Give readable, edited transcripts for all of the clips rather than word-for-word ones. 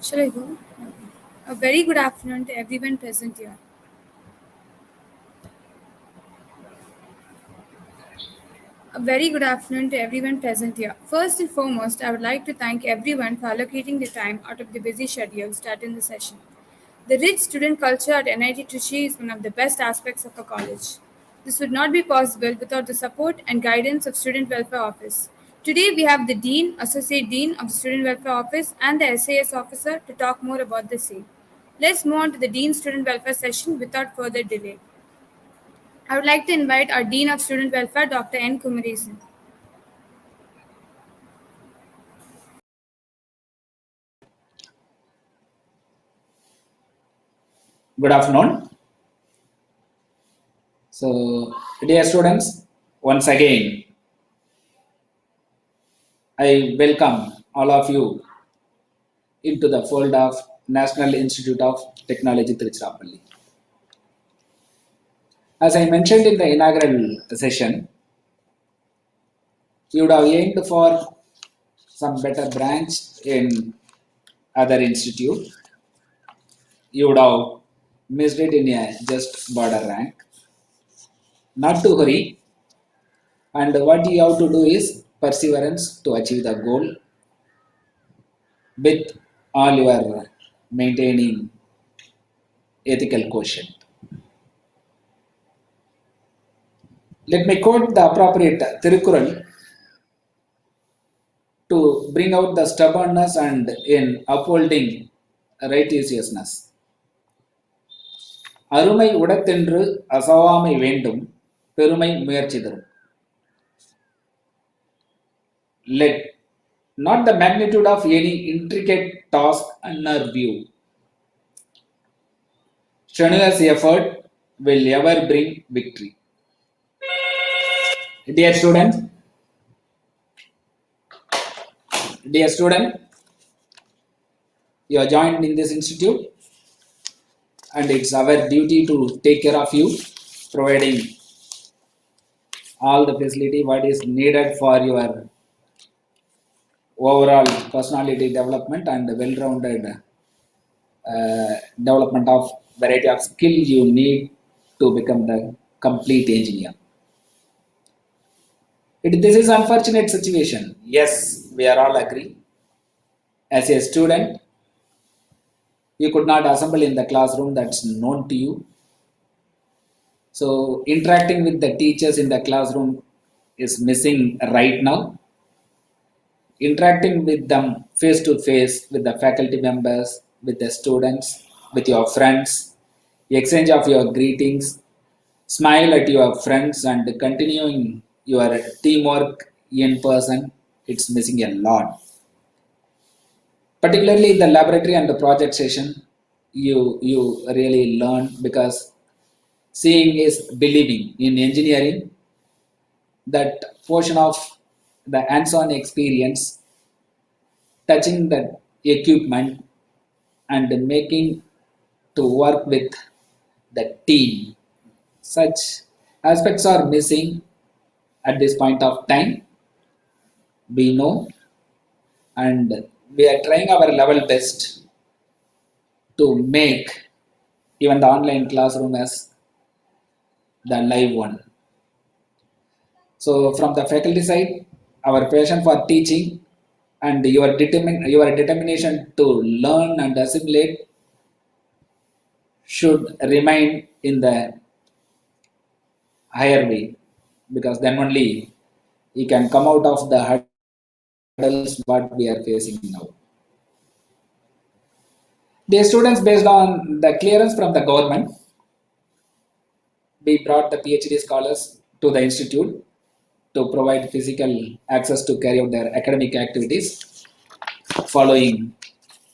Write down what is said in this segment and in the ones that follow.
Shall I go? A very good afternoon to everyone present here. A very good afternoon to everyone present here. First and foremost, I would like to thank everyone for allocating the time out of the busy schedule to attend the session. The rich student culture at NIT Trichy is one of the best aspects of a college. This would not be possible without the support and guidance of Student Welfare Office. Today we have the Dean, Associate Dean of the Student Welfare Office and the SAS officer to talk more about the same. Let's move on to the Dean Student Welfare session without further delay. I would like to invite our Dean of Student Welfare, Dr. N. Kumaresan. Good afternoon. So, dear students, once again, I welcome all of you into the fold of National Institute of Technology, Tiruchirappalli. As I mentioned in the inaugural session, you would have aimed for some better branch in other institute. You would have missed it in a just border rank. Not to hurry, and what you have to do is perseverance to achieve the goal with all your maintaining ethical quotient. Let me quote the appropriate Tirukural to bring out the stubbornness and in upholding righteousness. அருமை உடத்தென்று அசவாமை வேண்டும் பெருமை முயற்சி தரும். Let not the magnitude of any intricate task unnerve you. Strenuous effort will ever bring victory. Dear student, you are joined in this institute, and it's our duty to take care of you, providing all the facility what is needed for your overall personality development and well-rounded development of variety of skill you need to become the complete engineer. This is unfortunate situation. Yes, we are all agree. As a student, you could not assemble in the classroom that's known to you. So interacting with the teachers in the classroom is missing right now. Interacting with them face to face, with the faculty members, with the students, with your friends, exchange of your greetings, smile at your friends, and continuing your teamwork in person, it's missing a lot. Particularly in the laboratory and the project session, you really learn because seeing is believing. In engineering, that portion of the hands-on experience, touching the equipment and making to work with the team, such aspects are missing at this point of time. We know, and we are trying our level best to make even the online classroom as the live one. So from the faculty side, our passion for teaching and your determination to learn and assimilate should remain in the higher way, because then only you can come out of the hurdles what we are facing now. The students, based on the clearance from the government, we brought the PhD scholars to the institute to provide physical access to carry out their academic activities following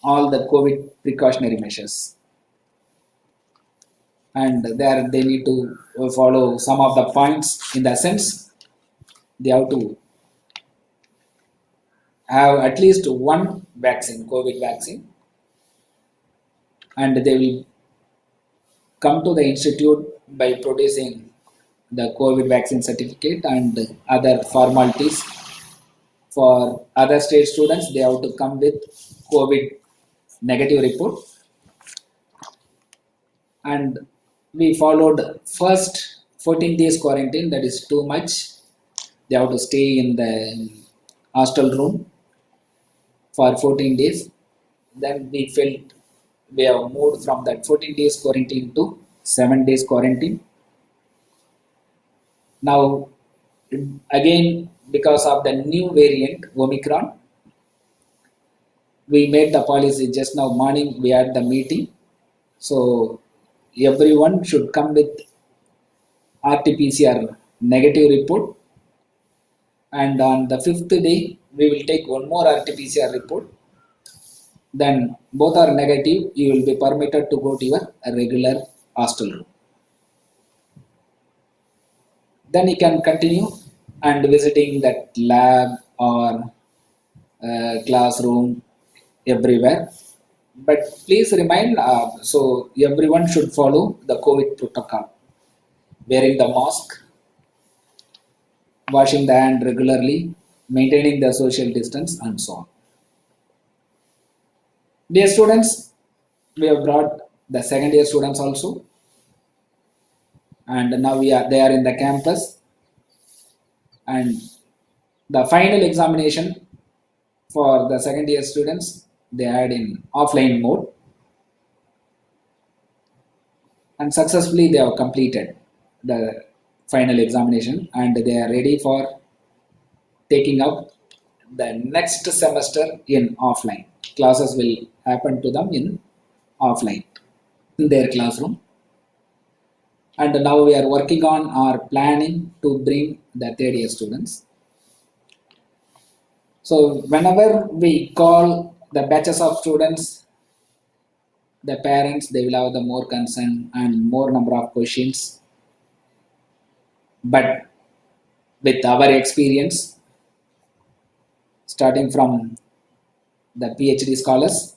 all the COVID precautionary measures. And there they need to follow some of the points. In the sense, they have to have at least one vaccine, COVID vaccine, and they will come to the institute by producing the COVID vaccine certificate and other formalities. For other state students, they have to come with COVID negative report, and we followed first 14 days quarantine. That is too much. They have to stay in the hostel room for 14 days. Then we felt we have moved from that 14 days quarantine to 7 days quarantine. Now, again, because of the new variant Omicron, we made the policy just now morning. We had the meeting, so everyone should come with RT-PCR negative report, and on the fifth day we will take one more RT-PCR report. Then both are negative. You will be permitted to go to your regular hostel room. Then you can continue and visiting that lab or classroom everywhere. But please remind, so everyone should follow the COVID protocol, wearing the mask, washing the hand regularly, maintaining the social distance, and so on. Dear students, we have brought the second year students also, and now they are in the campus, and the final examination for the second year students they had in offline mode, and successfully they have completed the final examination, and they are ready for taking up the next semester in offline. Classes will happen to them in offline in their classroom. And now we are working on our planning to bring the third year students. So whenever we call the batches of students, the parents they will have the more concern and more number of questions. But with our experience, starting from the PhD scholars,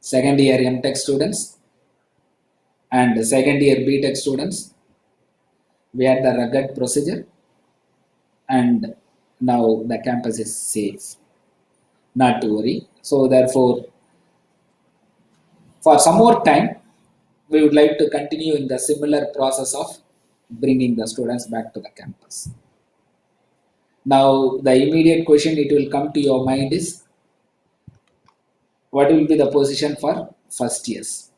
second year MTech students, and second year BTech students, we had the rugged procedure, and now the campus is safe. Not to worry. So therefore, for some more time, we would like to continue in the similar process of bringing the students back to the campus. Now, the immediate question it will come to your mind is, what will be the position for first years?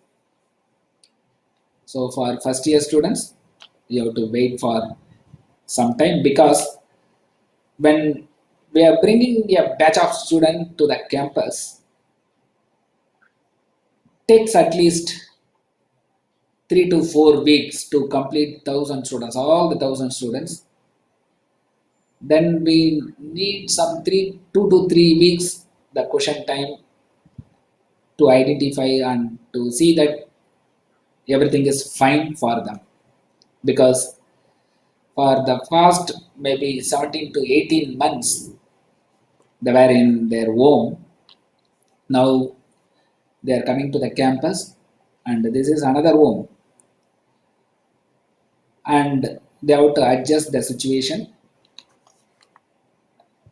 So for first year students, you have to wait for some time, because when we are bringing a batch of students to the campus, takes at least 3 to 4 weeks to complete 1,000 students, all the 1,000 students. Then we need some 2 to 3 weeks the question time to identify and to see that everything is fine for them, because for the past maybe 17 to 18 months they were in their home. Now they are coming to the campus, and this is another home, and they have to adjust the situation.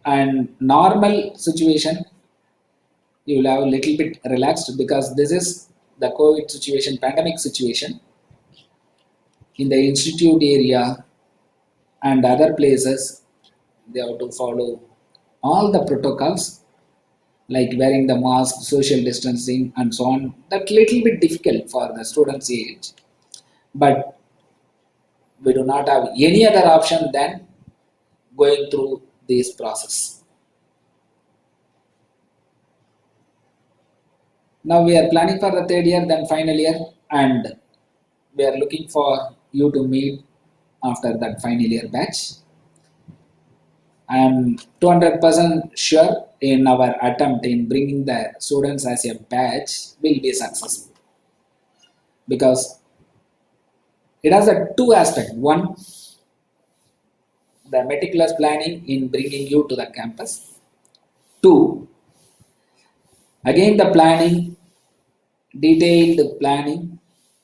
And normal situation you will have a little bit relaxed, because this is the COVID situation, pandemic situation. In the institute area and other places, they have to follow all the protocols like wearing the mask, social distancing, and so on. That little bit difficult for the students' age, but we do not have any other option than going through this process. Now we are planning for the third year, then final year, and we are looking for you to meet after that final year batch. I am 200% sure in our attempt in bringing the students as a batch will be successful, because it has a two aspect. One, the meticulous planning in bringing you to the campus. Two, again the planning, detailed planning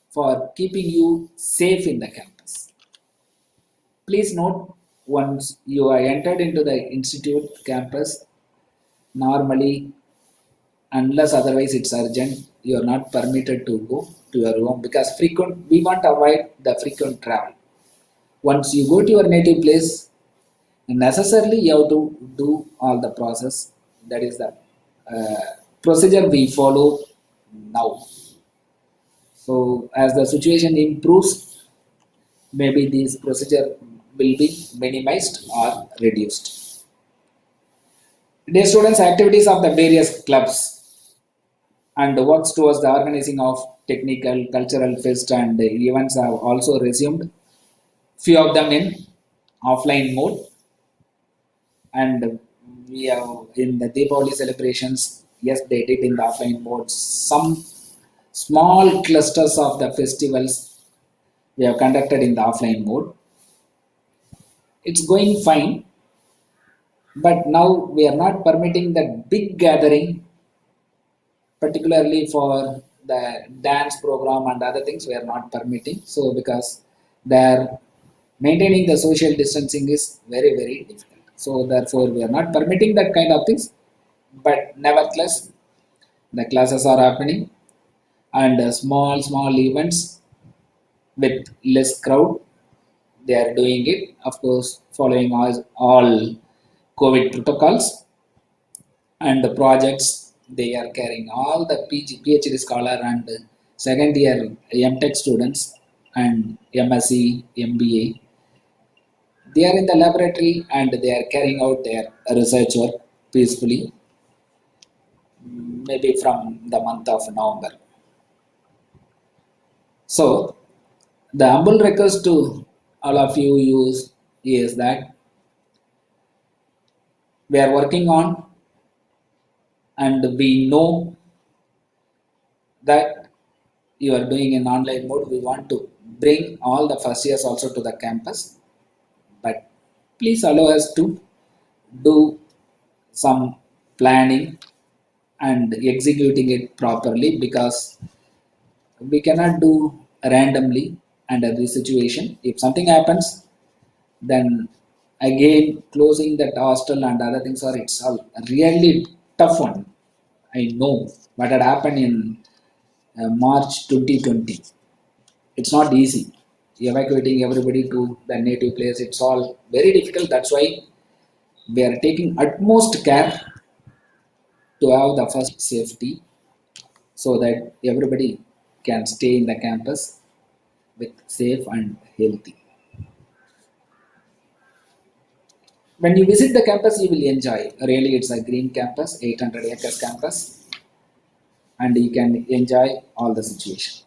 for keeping you safe in the campus. Please note, once you are entered into the institute campus, normally unless otherwise it's urgent. You are not permitted to go to your home because frequent we want to avoid the frequent travel. Once you go to your native place, necessarily you have to do all the process. That is the uh, procedure we follow now. So as the situation improves, maybe this procedure will be minimized or reduced. Day students activities of the various clubs and works towards the organizing of technical, cultural fest and events have also resumed. Few of them in offline mode, and we have in the Deepavali celebrations. Yes, they did in the offline mode. Some small clusters of the festivals we have conducted in the offline mode. It's going fine, but now we are not permitting that big gathering, particularly for the dance program and other things. We are not permitting. So because they're maintaining the social distancing is very very difficult. So therefore we are not permitting that kind of things. But nevertheless, the classes are happening and small events with less crowd. They are doing it, of course, following all COVID protocols and the projects. They are carrying all the PhD scholar and second year MTech students and MSc, MBA. They are in the laboratory and they are carrying out their research work peacefully, maybe from the month of November. So, the humble request to all of you is that we are working on, and we know that you are doing in online mode. We want to bring all the first years also to the campus, but please allow us to do some planning and executing it properly because we cannot do randomly under this situation. If something happens, then again closing that hostel and other things are it's a really tough one. I know what had happened in March 2020. It's not easy evacuating everybody to the native place. It's all very difficult. That's why we are taking utmost care to have the first safety so that everybody can stay in the campus with safe and healthy. When you visit the campus, you will enjoy. Really, it's a green campus, 800 acres campus, and you can enjoy all the situation.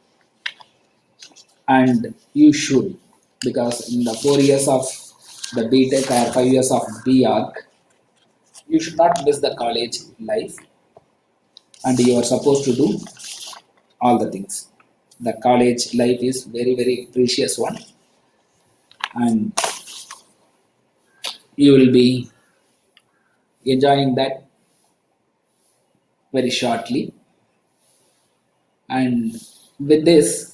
And you should, because in the 4 years of the BTech or 5 years of BArc, you should not miss the college life, and you are supposed to do all the things. The college life is very very precious one, and you will be enjoying that very shortly. And with this,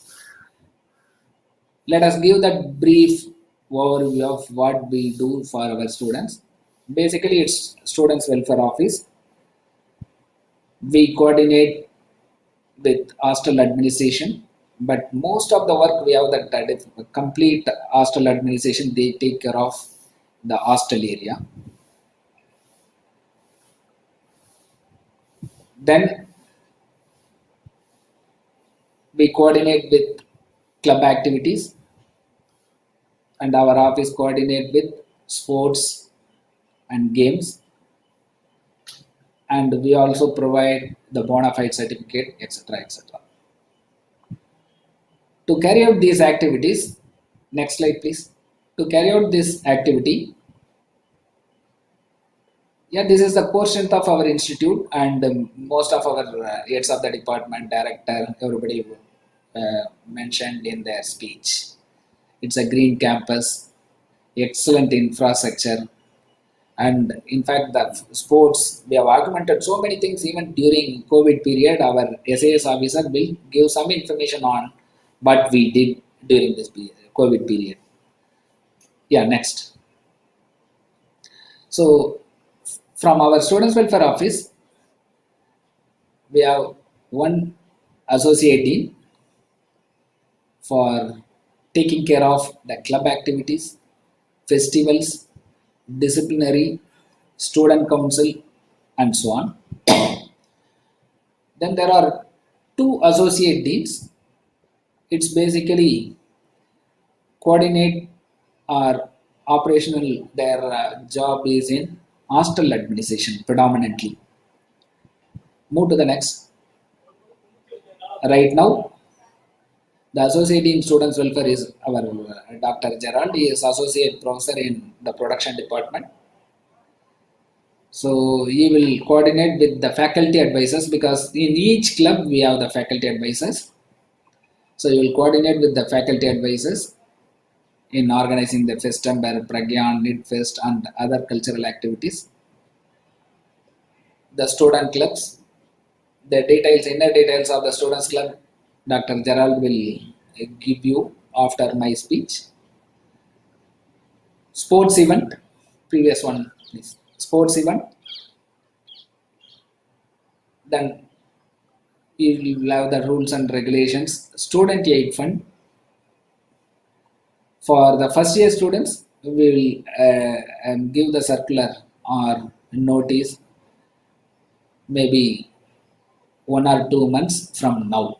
let us give that brief overview of what we do for our students. Basically, it's Students Welfare Office. We coordinate with hostel administration, but most of the work we have that is complete hostel administration. They take care of the hostel area. Then we coordinate with club activities, and our office coordinate with sports and games, and we also provide the bona fide certificate, etc., etc. To carry out these activities, next slide please. To carry out this activity, yeah, this is the core strength of our institute, and most of our heads of the department, director, everybody mentioned in their speech. It's a green campus, excellent infrastructure, and in fact the sports, we have augmented so many things. Even during COVID period, our SAS officer will give some information on what we did during this COVID period. Yeah, next. So from our Students Welfare Office, we have one associate dean for taking care of the club activities, festivals, disciplinary, student council, and so on. Then there are two associate deans. It's basically coordinate or operational. Their job is in hostel administration predominantly. Move to the next. Right now, the associate in students welfare is our Dr. Gerald. He is associate professor in the production department. So he will coordinate with the faculty advisors because in each club we have the faculty advisors. So he will coordinate with the faculty advisors in organizing the Festember, Pragyan, NIT Fest, and other cultural activities. The student clubs, the details, inner details of the students club, Dr. Gerald will give you after my speech. Sports event, previous one, please. Sports event, then you will have the rules and regulations. Student aid fund, for the first year students, we will give the circular or notice maybe 1 or 2 months from now.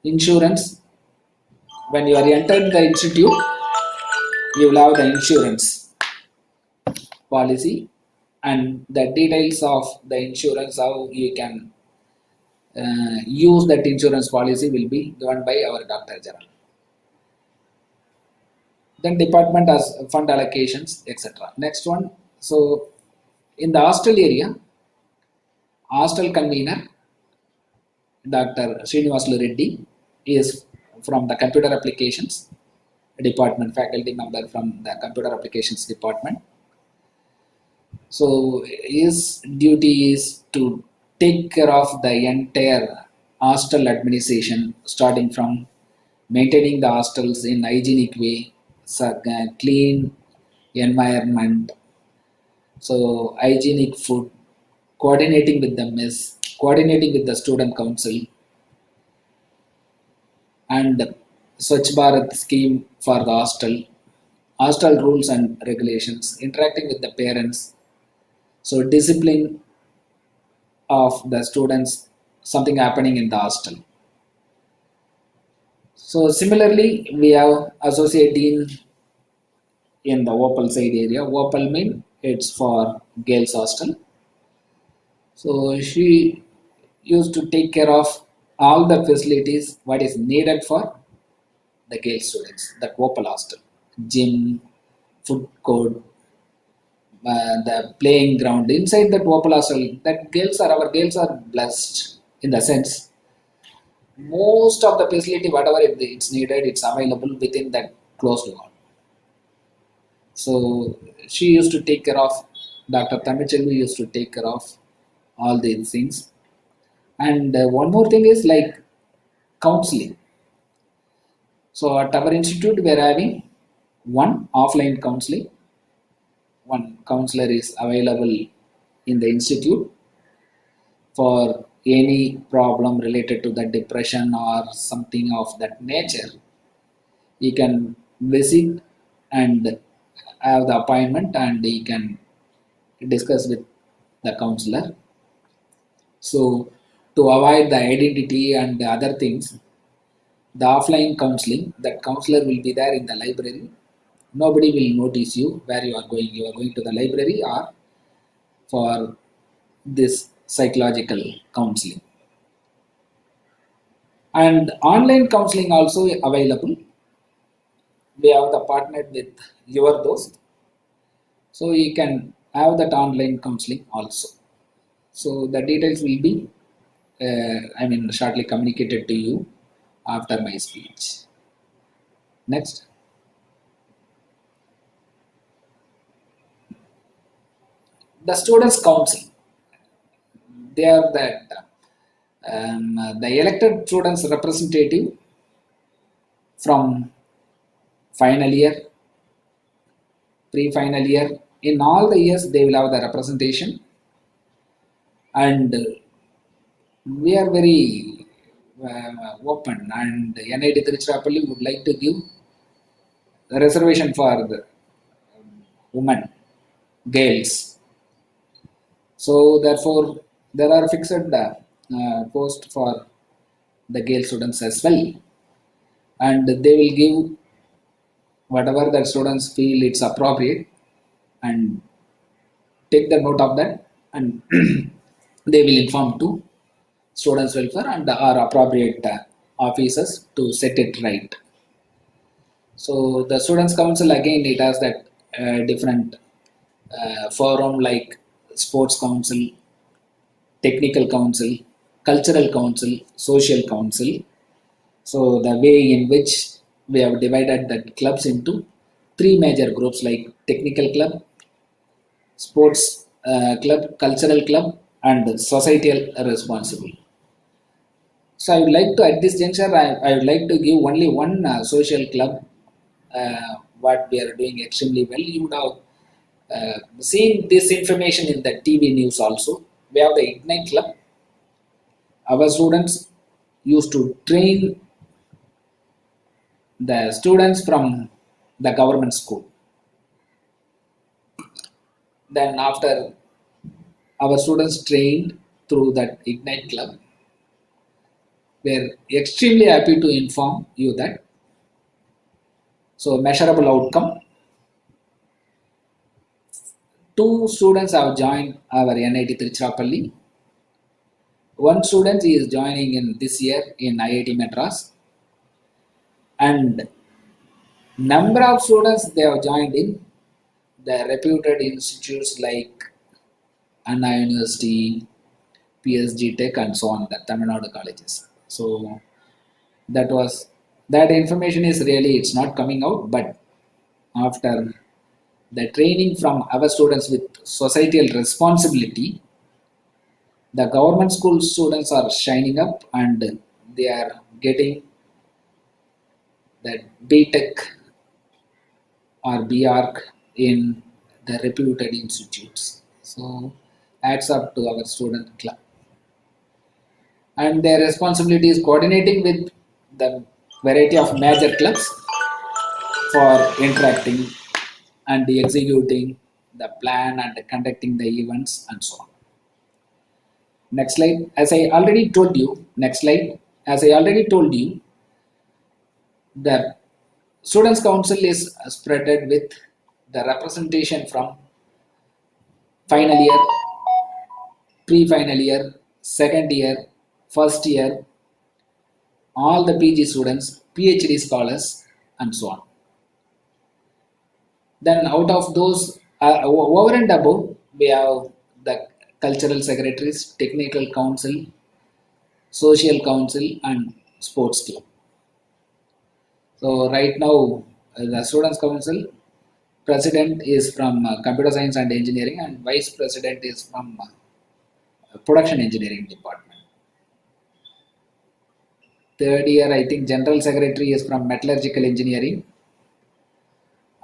Insurance, when you are entering the institute, you will have the insurance policy and the details of the insurance, how you can use that insurance policy will be given by our Dr. General. Then department has fund allocations, etc. Next one. So in the hostel area, hostel convener Dr. Srinivaslu Reddy is from the computer applications department, faculty member from the computer applications department. So his duty is to take care of the entire hostel administration, starting from maintaining the hostels in hygienic way, clean environment, so hygienic food, coordinating with the mess, coordinating with the student council, and Swachh Bharat scheme for the hostel rules and regulations, interacting with the parents, so discipline of the students, something happening in the hostel. So similarly, we have associate dean in the Opal side area. Opal mean it's for girls hostel. So she used to take care of all the facilities what is needed for the girls students. That Opal hostel, gym, food court, the playing ground inside that Opal hostel. That girls are our girls are blessed in the sense most of the facility whatever it's needed it's available within that closed wall. So she used to take care of Dr. Tamichelvi used to take care of all these things. And one more thing is like counseling. So at our institute we are having one offline counseling. One counselor is available in the institute for any problem related to the depression or something of that nature. You can visit and have the appointment and you can discuss with the counselor. So to avoid the identity and the other things, the offline counseling, that counselor will be there in the library. Nobody will notice you where you are going. You are going to the library or for this psychological counseling. And online counseling also available. We have the partnered with your Dost. So you can have that online counseling also. So the details will be, shortly communicated to you after my speech. Next, the students' council. They are the elected students' representative from final year, pre-final year. In all the years, they will have the representation, and we are very open, and NIT Tiruchirappalli would like to give a reservation for the women, girls. So therefore, there are fixed posts for the girl students as well, and they will give whatever that students feel it's appropriate and take the note of that, and they will inform to students welfare and our appropriate officers to set it right. So the students council again it has that different forum like sports council, technical council, cultural council, social council. So the way in which we have divided that clubs into three major groups like technical club, sports club, cultural club, and societal responsible. So I would like to at this juncture I would like to give only one social club what we are doing extremely well. You would have seen this information in the TV news also. We have the Ignite Club. Our students used to train the students from the government school. Then after our students trained through that Ignite Club, we are extremely happy to inform you that so measurable outcome. Two students have joined our NIT Tiruchirappalli. One student is joining in this year in IIT Madras, and number of students they have joined in the reputed institutes like Anna University, PSG Tech, and so on, the Tamil Nadu colleges. So that was that information is really it's not coming out, but after the training from our students with societal responsibility, the government school students are shining up and they are getting that BTech or BArc in the reputed institutes. So adds up to our student club. And their responsibility is coordinating with the variety of major clubs for interacting and executing the plan and conducting the events and so on. Next slide. As I already told you, next slide. As I already told you, the Students' Council is spreaded with the representation from final year, pre-final year, second year, first year, all the PG students, PhD scholars, and so on. Then out of those, over and above, we have the cultural secretaries, technical council, social council, and sports club. So right now, the students council president is from computer science and engineering, and vice president is from production engineering department. Third year, I think general secretary is from metallurgical engineering.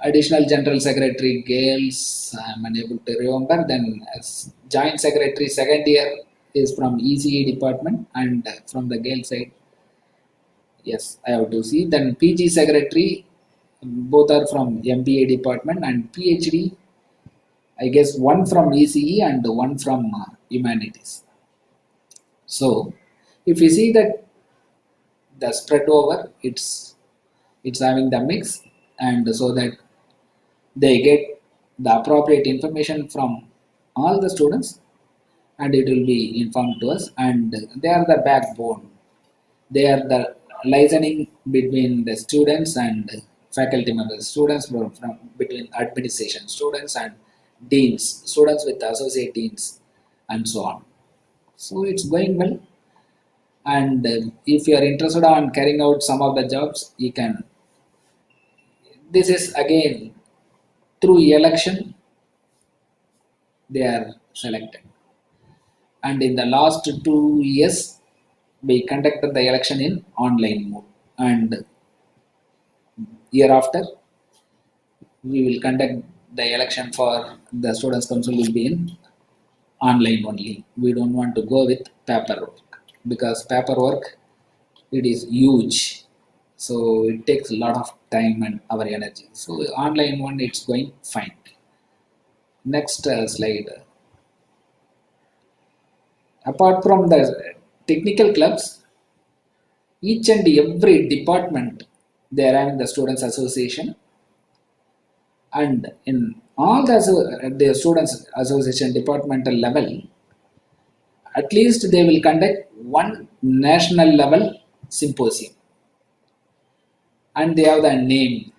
Additional general secretary girls, I'm unable to remember. Then as joint secretary second year is from ECE department, and from the girl side, yes, I have to see. Then PG secretary, both are from MBA department, and PhD, I guess one from ECE and one from humanities. So if you see that the spread over, it's having the mix, and so that they get the appropriate information from all the students, and it will be informed to us, and they are the backbone. They are the listening between the students and faculty members, students from between administration, students and deans, students with associate deans, and so on. So it's going well, and if you are interested on carrying out some of the jobs, you can. This is again through election they are selected, and in the last 2 years we conducted the election in online mode, and year after we will conduct the election for the students council will be in online only. We don't want to go with paperwork. because paperwork, it is huge. So it takes a lot of time and our energy. So online one, it's going fine. Next slide. Apart from the technical clubs, each and every department they are having the students association, and in all the students association departmental level, at least they will conduct one national level symposium, and they have the name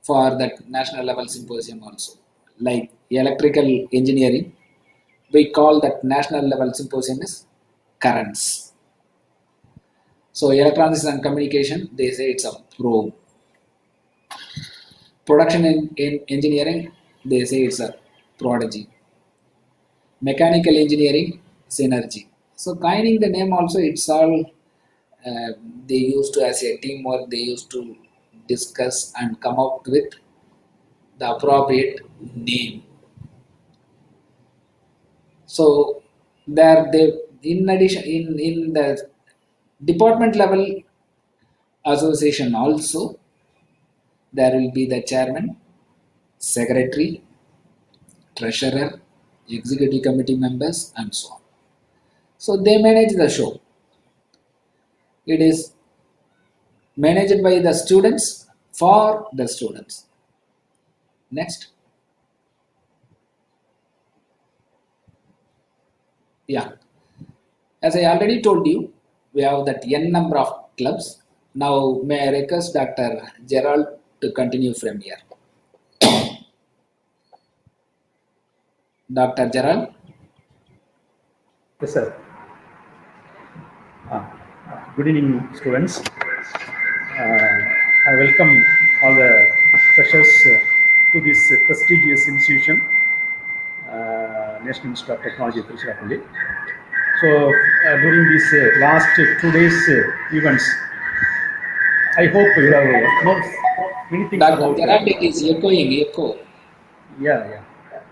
for that national level symposium also. Like electrical engineering, we call that national level symposium is currents. So electronics and communication, they say it's a probe. Production in engineering, they say it's a prodigy. Mechanical engineering, synergy. So coining the name also, it's all uh, they used to as a teamwork. They used to discuss and come up with the appropriate name. So there they in addition in the department level association also there will be the chairman, secretary, treasurer, executive committee members, and so on. So they manage the show. It is managed by the students for the students. Next. Yeah. As I already told you, we have that n number of clubs. Now may I request Dr. Gerald to continue from here. Dr. Gerald. Yes, sir. Uh, Good evening, students. I welcome all the freshers to this prestigious institution, National Institute of Technology, Tiruchirappalli. So, during these last 2 days events, I hope you have many things Dr. about. Gerald, it is echoing, echo. Yeah.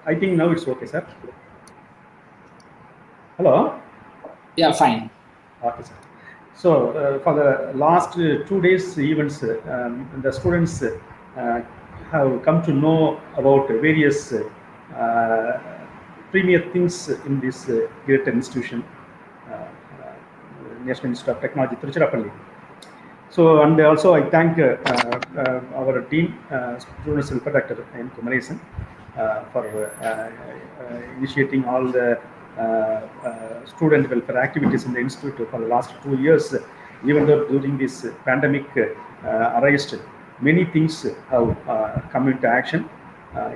I think now it's okay, sir. Hello. Yeah, fine. Okay, sir. So, for the last 2 days events, the students have come to know about various premier things in this great institution, National Institute of Technology, Tiruchirappalli. So, and also I thank our dean, Students Welfare Dr. N. Kumaresan, for initiating all the student welfare activities in the institute for the last 2 years. Even though during this pandemic arose, many things have come into action,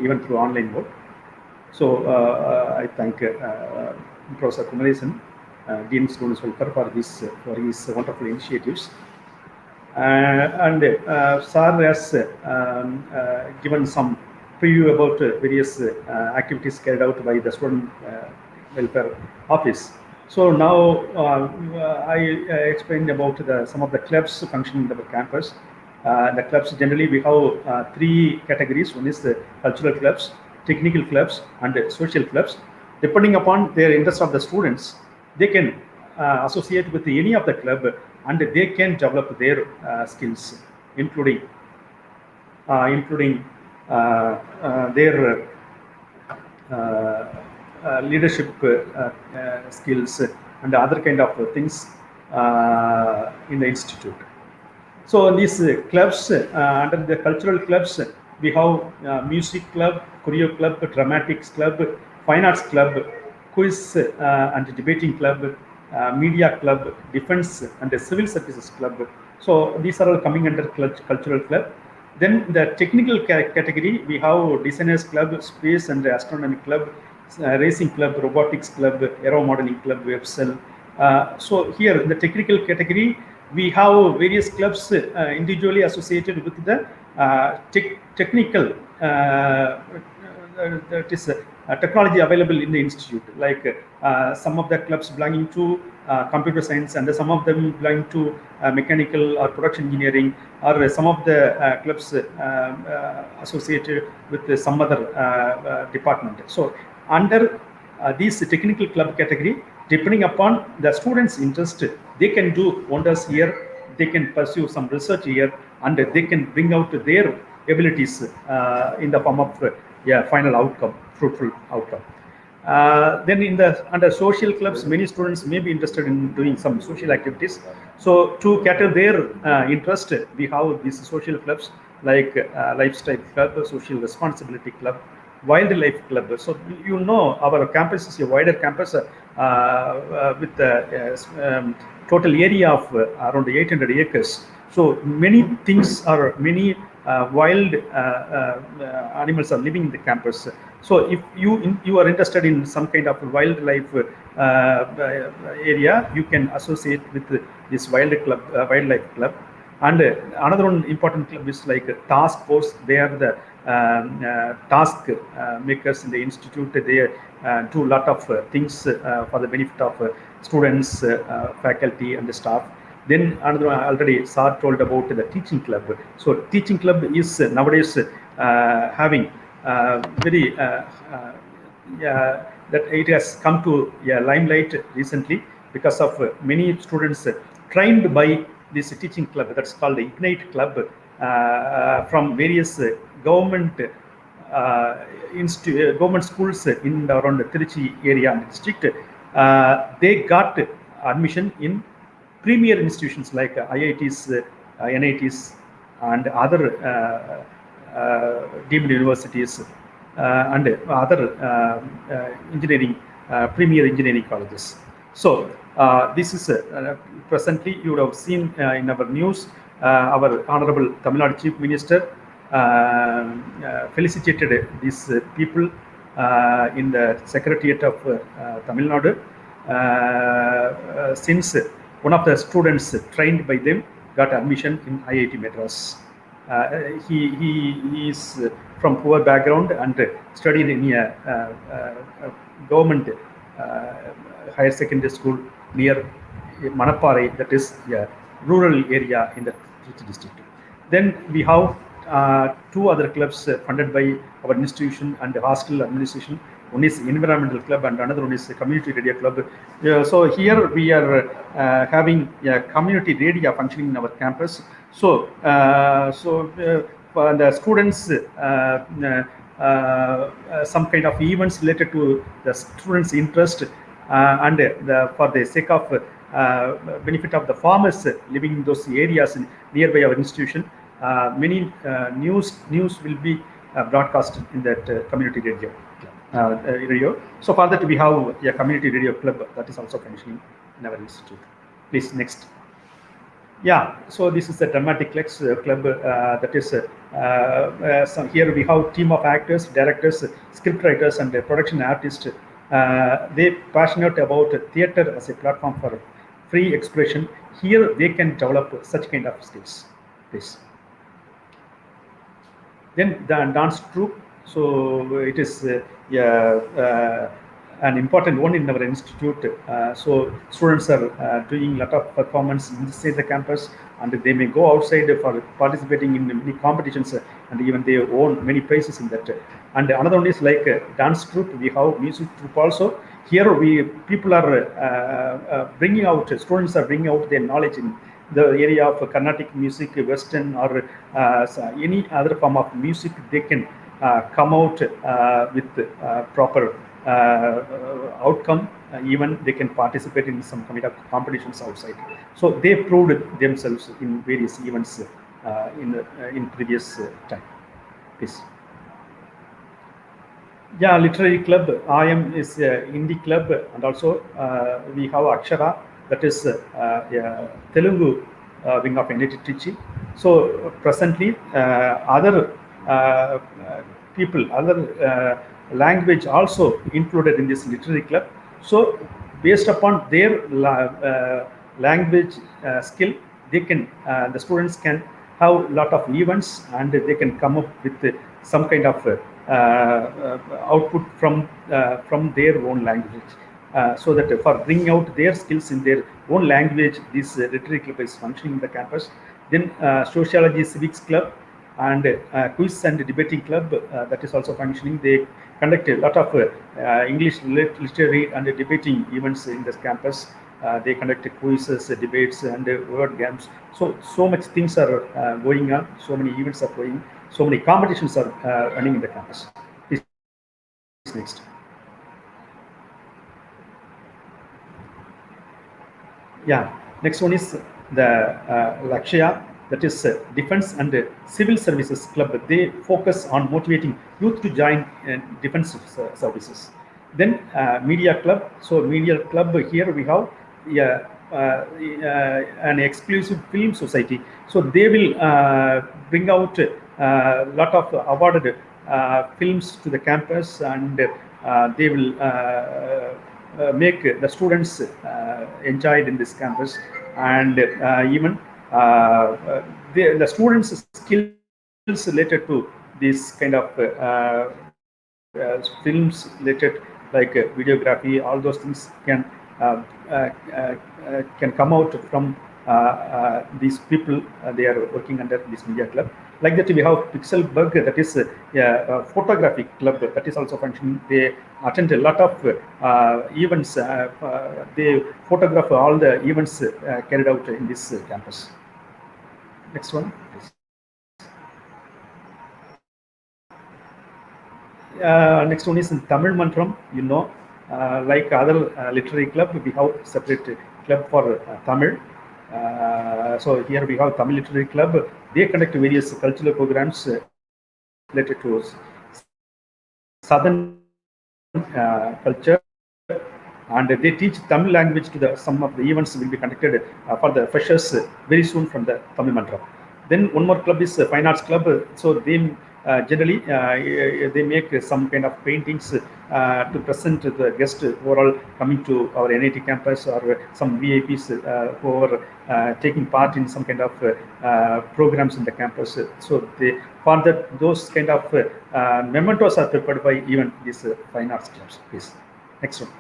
even through online mode. So I thank Professor Kumaresan, Dean Students Welfare, for his wonderful initiatives. And Sir has given some preview about various activities carried out by the Student Welfare Office. So now I explained about some of the clubs functioning in the campus. The clubs, generally we have three categories. One is the cultural clubs, technical clubs, and social clubs. Depending upon their interest of the students, they can associate with any of the club, and they can develop their skills, including their leadership skills and other kind of things in the institute. So these clubs, under the cultural clubs, we have music club, choreo club, dramatics club, fine arts club, quiz and debating club, media club, defense and the civil services club. So these are all coming under cultural club. Then the technical category, we have designers club, space and astronomy club, racing club, robotics club, aero modeling club, webcell. So here in the technical category, we have various clubs individually associated with the technical that is technology available in the institute, like some of the clubs belonging to computer science, and some of them belonging to mechanical or production engineering, or some of the clubs associated with some other department. So under this technical club category, Depending upon the students' interest, they can do wonders here. They can pursue some research here, and they can bring out their abilities in the form of final outcome, fruitful outcome. Then under social clubs, many students may be interested in doing some social activities. So to cater their interest, we have these social clubs like lifestyle club, social responsibility club, wildlife club. So our campus is a wider campus with total area of around 800 acres. So many things are many wild animals are living in the campus. So if you are interested in some kind of wildlife area, you can associate with this wildlife club. And another one important club is like task force. They are the task makers in the institute. They do a lot of things for the benefit of students, faculty, and the staff. Then another one, already Sir told about the teaching club. So teaching club is nowadays having very that it has come to limelight recently because of many students trained by this teaching club that's called the Ignite Club from various government government schools in around the Tiruchirappalli area and district. They got admission in premier institutions like IITs, NITs, and other deemed universities and other engineering, premier engineering colleges. So this is presently you would have seen in our news, our Honorable Tamil Nadu Chief Minister felicitated these people in the Secretariat of Tamil Nadu since one of the students trained by them got admission in IIT Madras. He is from poor background and studied in a government higher secondary school near Manaparai, that is a rural area in the district. Then we have two other clubs funded by our institution and the hostel administration. One is environmental club and another one is community radio club. So here we are having a community radio functioning in our campus. So the students some kind of events related to the students' interest and for the sake of benefit of the farmers living in those areas nearby our institution. Many news will be broadcast in that community radio. So for that we have a community radio club that is also functioning in our institute. Please next. Yeah, so this is the Dramatic Lex club. That is here we have team of actors, directors, script writers, and production artists. They passionate about theatre as a platform for free expression. Here they can develop such kind of skills. Please. Then the dance troupe. So it is an important one in our institute. So students are doing a lot of performance inside the campus, and they may go outside for participating in many competitions, and even they own many prizes in that. And another one is like dance troupe. We have music troupe also. Here people are bringing out, students are bringing out their knowledge in the area of Carnatic music, Western, or any other form of music. They can come out with proper outcome. Even they can participate in some kind of competitions outside. So they proved themselves in various events in previous time. Please. Yeah, literary club. IM is indie club, and also we have Akshara, that is Telugu wing of NIT Trichy. So presently other people, other language also included in this literary club. So based upon their language skill, they can the students can have a lot of events, and they can come up with some kind of output from their own language. So that for bringing out their skills in their own language, this literary club is functioning in the campus. Then sociology civics club. and quiz and debating club that is also functioning. They conduct a lot of English literary and debating events in this campus. They conduct quizzes, debates, and word games. So much things are going on. So many events are going. So many competitions are running in the campus. Please next. Yeah, next one is the Lakshya, that is Defense and Civil Services Club. They focus on motivating youth to join defense services. Then Media Club. So Media Club, here we have an exclusive film society. So they will bring out a lot of awarded films to the campus, and they will make the students enjoyed in this campus, and even the students' skills related to this kind of films related, like videography, all those things can come out from these people. They are working under this media club. Like that, we have Pixelberg, that is a photography club that is also functioning. They attend a lot of events. They photograph all the events carried out in this campus. Next one, please. Next one is in Tamil Mantram. Like other literary club, we have separate club for Tamil. So here we have Tamil Literary Club. They conduct various cultural programs related to southern culture, and they teach Tamil language to some of the events will be conducted for the freshers very soon from the Tamil Mantra. Then one more club is Fine Arts Club. So they generally they make some kind of paintings to present to the guests who are all coming to our NIT campus, or some VIPs who are taking part in some kind of programs in the campus. So for that, those kind of mementos are prepared by even these fine arts clubs. Please, next one.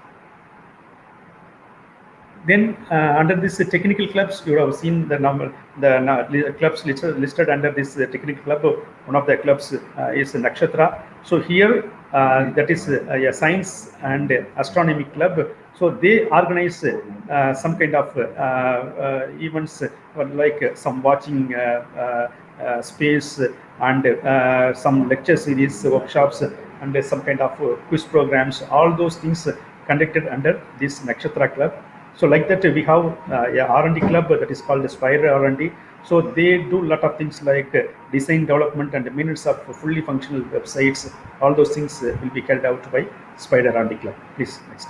Then under this technical clubs, you have seen the number, the clubs listed under this technical club. One of the clubs is Nakshatra. So here that is a science and astronomy club. So they organize some kind of events like some watching space, and some lecture series, workshops, and some kind of quiz programs. All those things conducted under this Nakshatra club. So like that, we have a R&D club that is called the Spider R&D. So they do a lot of things like design development and minutes of fully functional websites. All those things will be carried out by Spider R&D club. Please, next.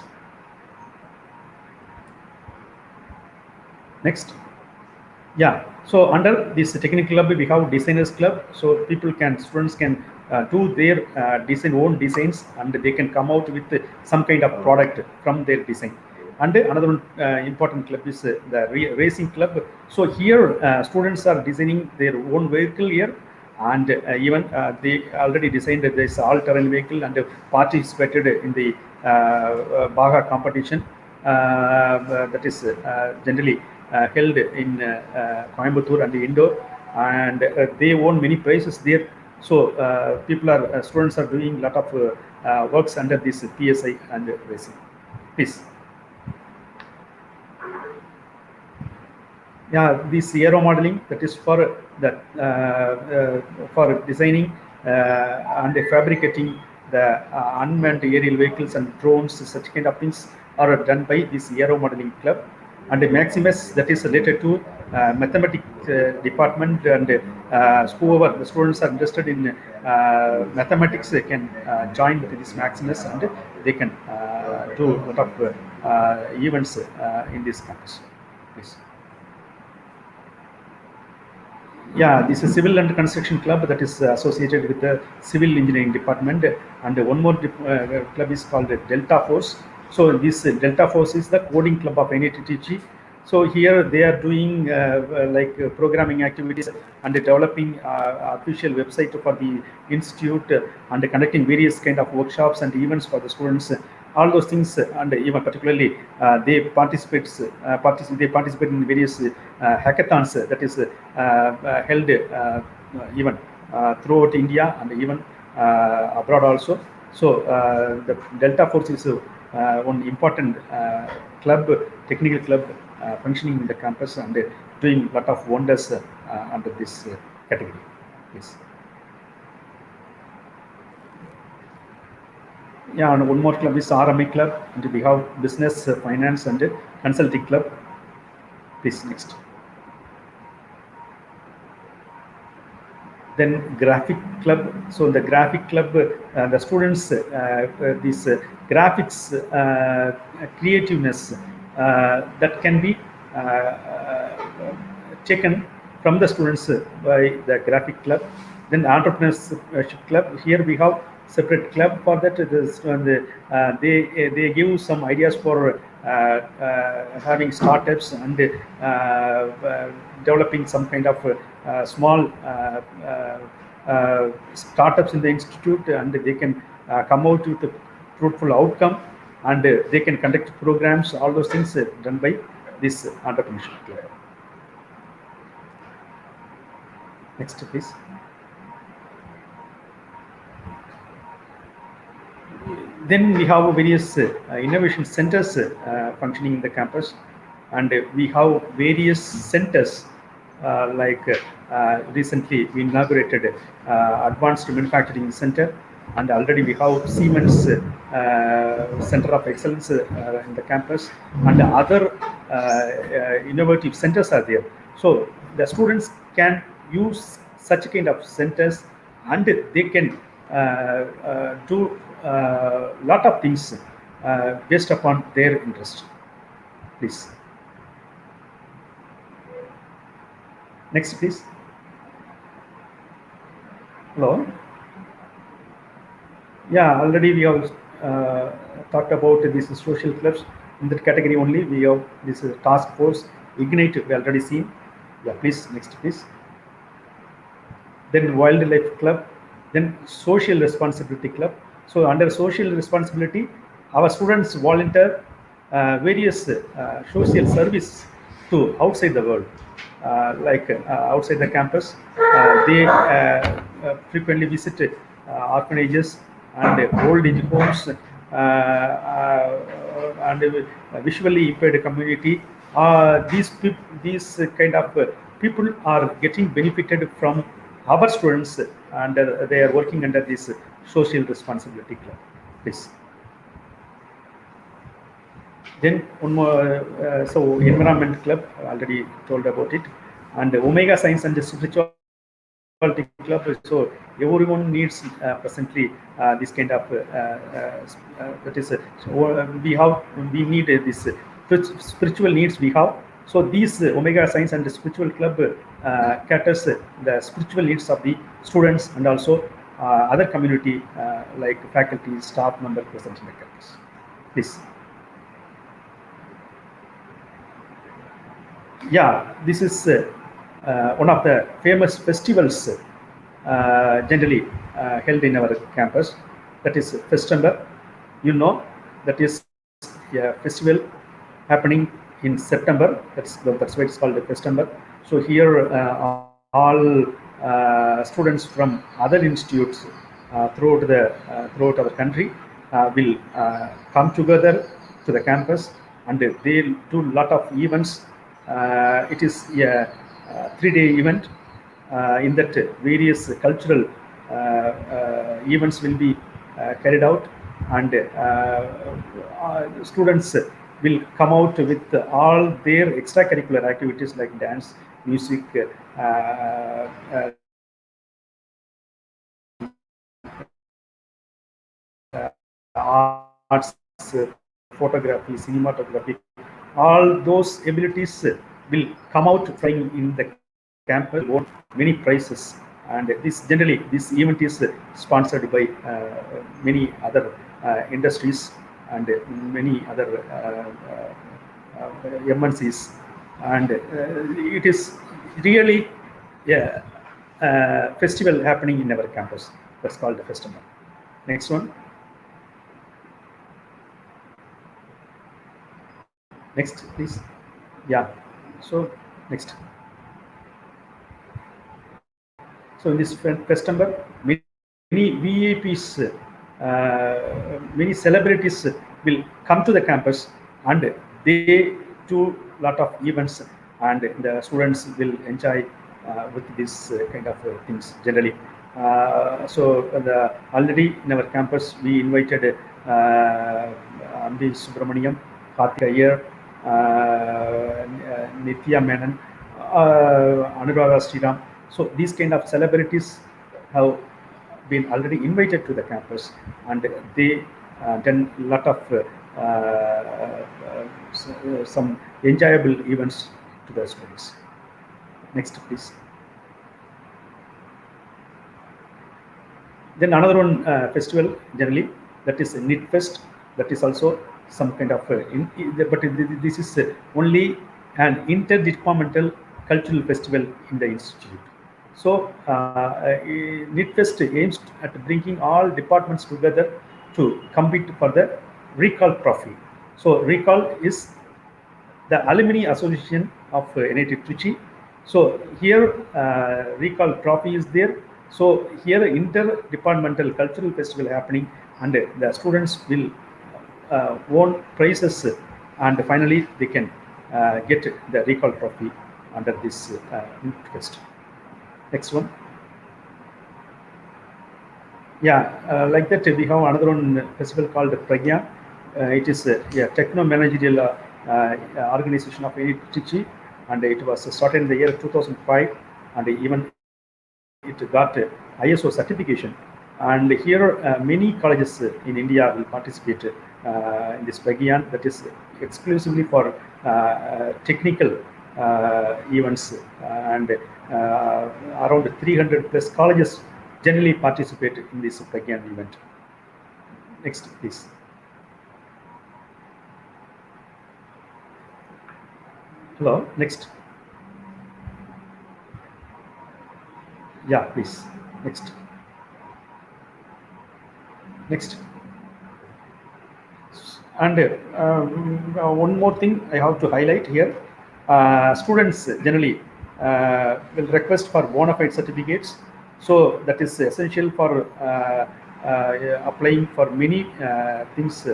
Next. Yeah. So under this technical club, we have designers club. So students can do their own designs, and they can come out with some kind of product from their design. And another one, important club is the racing club. So here students are designing their own vehicle here, and even they already designed this all-terrain vehicle and participated in the Baga competition that is generally held in Coimbatore and Indore, and they won many prizes there. So students are doing a lot of works under this PSI and racing. Please. Yeah, this aero modeling, that is for designing and fabricating the unmanned aerial vehicles and drones. Such kind of things are done by this aero modeling club. And the Maximus, that is related to mathematics department, and whoever the students are interested in mathematics, they can join with this Maximus, and they can do a lot of events in this campus. Please. Yeah, this is Civil and Construction Club that is associated with the Civil Engineering Department, and one more club is called Delta Force. So this Delta Force is the coding club of NIT Trichy. So here they are doing like programming activities and developing official website for the institute, and conducting various kind of workshops and events for the students. All those things, and even particularly they participate in various hackathons that is held even throughout India and even abroad also. So the Delta Force is one important club, technical club functioning in the campus and doing a lot of wonders under this category. Yes. Yeah, and one more club is RMI club, and we have business, finance, and consulting club. Please next. Then graphic club. So the graphic club, the students, this graphics creativeness that can be taken from the students by the graphic club. Then entrepreneurship club. Here we have separate club for that. They give some ideas for having startups and developing some kind of small startups in the institute, and they can come out with a fruitful outcome, and they can conduct programs. All those things done by this entrepreneurship club. Next, please. Then we have various innovation centers functioning in the campus, and we have various centers like recently we inaugurated Advanced Manufacturing Center, and already we have Siemens Center of Excellence in the campus, and other innovative centers are there. So the students can use such kind of centers, and they can do lot of things based upon their interest. Please. Next, please. Hello. Yeah, already we have talked about these social clubs. In that category only, we have this task force, Ignite, we already seen. Yeah, please, next, please. Then wildlife club, then social responsibility club. So under social responsibility, our students volunteer various social service to outside the world, like outside the campus. They frequently visit orphanages and old age homes, and visually impaired community. These kind of people are getting benefited from our students, and they are working under this social responsibility club. Please. Then one more, so environment club, already told about it, and Omega Science and Spirituality club. So everyone needs presently this kind of that is we need this spiritual needs we have. So these Omega Science and Spiritual club caters the spiritual needs of the students, and also other community like faculty, staff member present in the campus. Please. Yeah, this is one of the famous festivals generally held in our campus. That is Festember. You know, that is a festival happening in September. That's why it's called the Festember. So here, all students from other institutes throughout our country will come together to the campus, and they'll do a lot of events. It is a 3-day event. In that, various cultural events will be carried out, and students will come out with all their extracurricular activities like dance, music, arts, photography, cinematography. All those abilities will come out flying in the campus, won many prizes. And this event is sponsored by many other industries and many other MNCs, and it is really a festival happening in our campus. That's called the festival. Next one. Next, please. Yeah. So next. So in this September, many VIPs, many celebrities will come to the campus, and they do lot of events, and the students will enjoy with this kind of things generally. Already in our campus we invited Ambi Subramaniam, Karthik Iyer, Nitya Menon, Anuragha Sriram. So these kind of celebrities have been already invited to the campus, and they done a lot of some enjoyable events to the students. Next, please. Then another one festival generally, that is NIT Fest. That is also some kind of but this is only an interdepartmental cultural festival in the institute. So NIT Fest aims at bringing all departments together to compete for the recall trophy. So recall is the alumni association of NIT Trichy. So here recall trophy is there. So here interdepartmental cultural festival happening, and the students will won prizes, and finally they can get the recall trophy under this fest. Next one. Yeah, like that we have another one festival called Pragya. It is a techno-managerial organization of NIT Trichy, and it was started in the year 2005, and even it got ISO certification. And here many colleges in India will participate in this Pragyan, that is exclusively for technical events, and around 300 plus colleges generally participate in this Pragyan event. Next, please. Hello, next. Yeah, please. Next. Next. And one more thing I have to highlight here. Students generally will request for bona fide certificates. So that is essential for applying for many things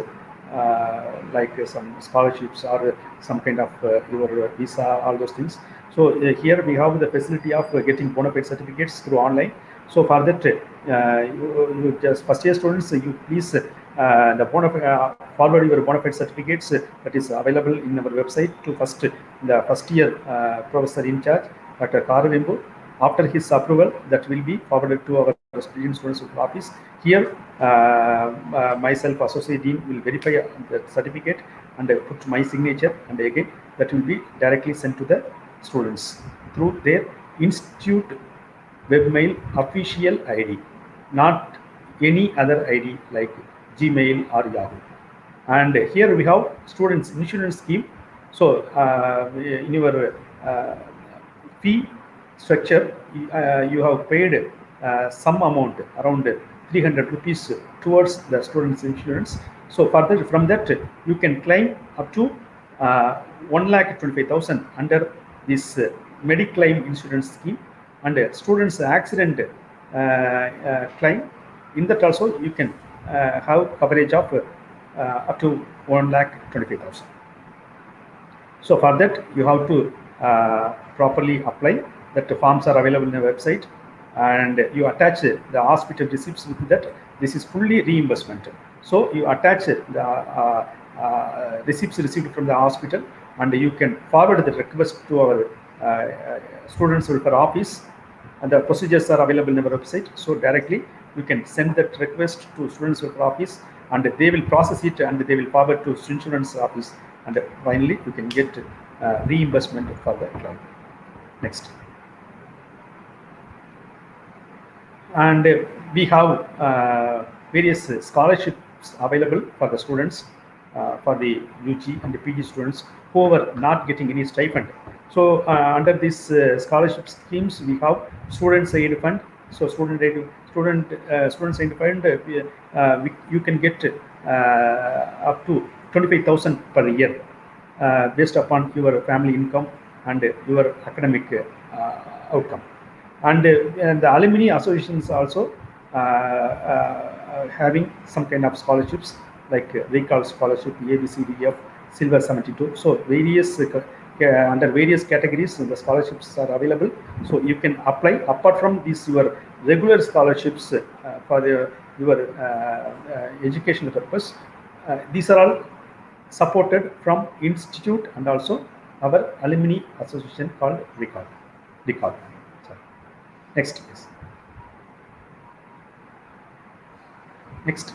like some scholarships or some kind of your visa, all those things. So here we have the facility of getting bona fide certificates through online. So for that, you just first year students, you please forward your bona fide certificates that is available in our website to the first year professor in charge, Dr. Karavimbu. After his approval, that will be forwarded to our students office. Here, myself, associate dean, will verify the certificate and put my signature, and again that will be directly sent to the students through their institute webmail official ID, not any other ID like Gmail or Yahoo. And here we have students insurance scheme. So in your fee structure, you have paid some amount around 300 rupees towards the students insurance. So further from that, you can claim up to 1,25,000 under this Mediclaim insurance scheme, and students accident claim. In that also you can have coverage of up to 1,25,000. So for that you have to properly apply. That the forms are available in the website, and you attach the hospital receipts with that. This is fully reimbursement. So you attach the receipts received from the hospital, and you can forward the request to our students welfare office, and the procedures are available in our website. So directly you can send that request to students welfare office, and they will process it, and they will forward to insurance office, and finally you can get reimbursement for the claim. Next. And we have various scholarships available for the students, for the UG and the PG students who are not getting any stipend. So under these scholarship schemes, we have student aid fund. So student aid fund, you can get up to 25,000 per year based upon your family income and your academic outcome. and the alumni associations also having some kind of scholarships like recall scholarship, ABCDF, Silver 72. So various under various categories the scholarships are available. So you can apply apart from these your regular scholarships for your educational purpose. These are all supported from institute and also our alumni association called Recall. Recall. Sorry. Next, please. Next.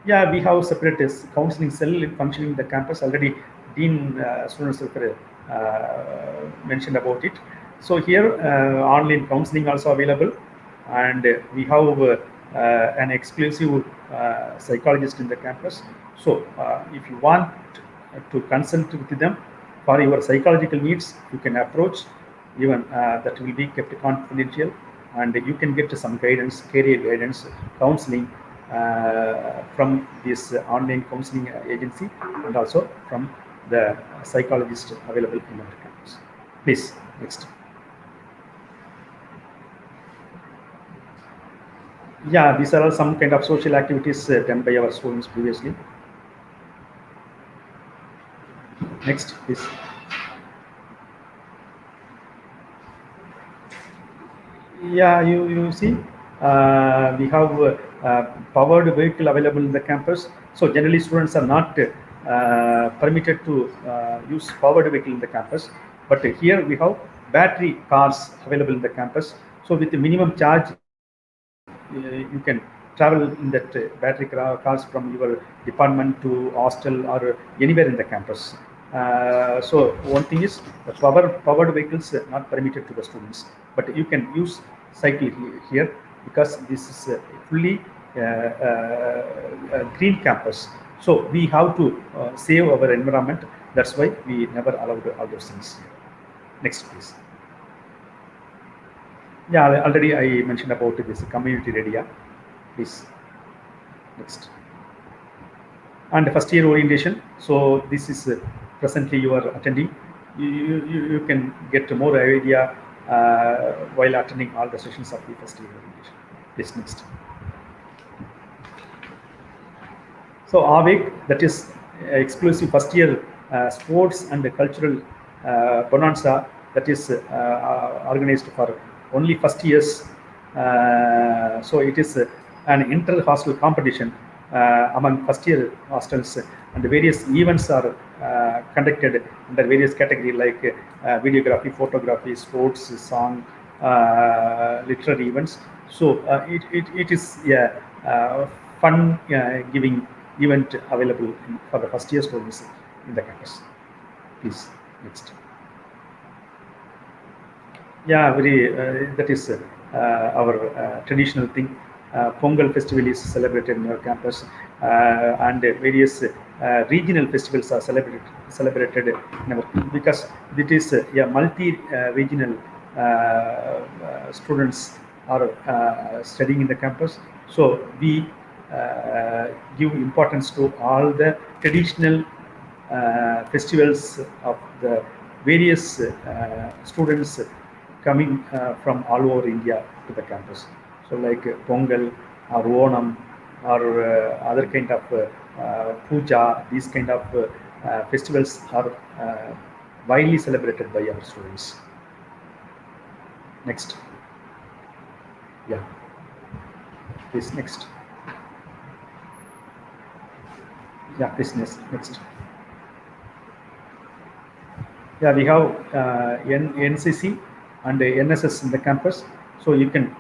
Yeah, we have separate counseling cell functioning in the campus. Already Dean Students mentioned about it. So here online counseling also available, and we have an exclusive psychologist in the campus. So if you want to consult with them for your psychological needs, you can approach. Even that will be kept confidential, and you can get some guidance, career guidance, counseling from this online counseling agency, and also from the psychologist available in our campus. Please, next. Yeah, these are all some kind of social activities done by our students previously. Next, please. Yeah, you see, we have powered vehicle available in the campus. So generally, students are not permitted to use powered vehicle in the campus. But here we have battery cars available in the campus. So with the minimum charge, you can travel in that battery cars from your department to hostel or anywhere in the campus. So one thing is the powered vehicles not permitted to the students, but you can use cycle here because this is fully green campus. So we have to save our environment. That's why we never allowed all those things. Next, please. Yeah, already I mentioned about this community area. Please, next. And first year orientation. So this is presently you are attending. You can get more idea while attending all the sessions of the first year orientation. Please, next. So AVEC, that is exclusive first year sports and cultural bonanza, that is organized for only first years. So it is an inter-hostel competition among first year hostels, and the various events are conducted under various categories like videography, photography, sports, song, literary events. So it is fun giving event available for the first year students in the campus. Please, next. Yeah, very that is our traditional thing. Pongal Festival is celebrated in our campus, and various regional festivals are celebrated in our, because it is a multi-regional students are studying in the campus. So we give importance to all the traditional festivals of the various students coming from all over India to the campus. So like Pongal or Onam or other kind of puja, these kind of festivals are widely celebrated by our students. Next. Yeah. Please, next. Yeah, please, next. Yeah, we have NCC and NSS in the campus. So you can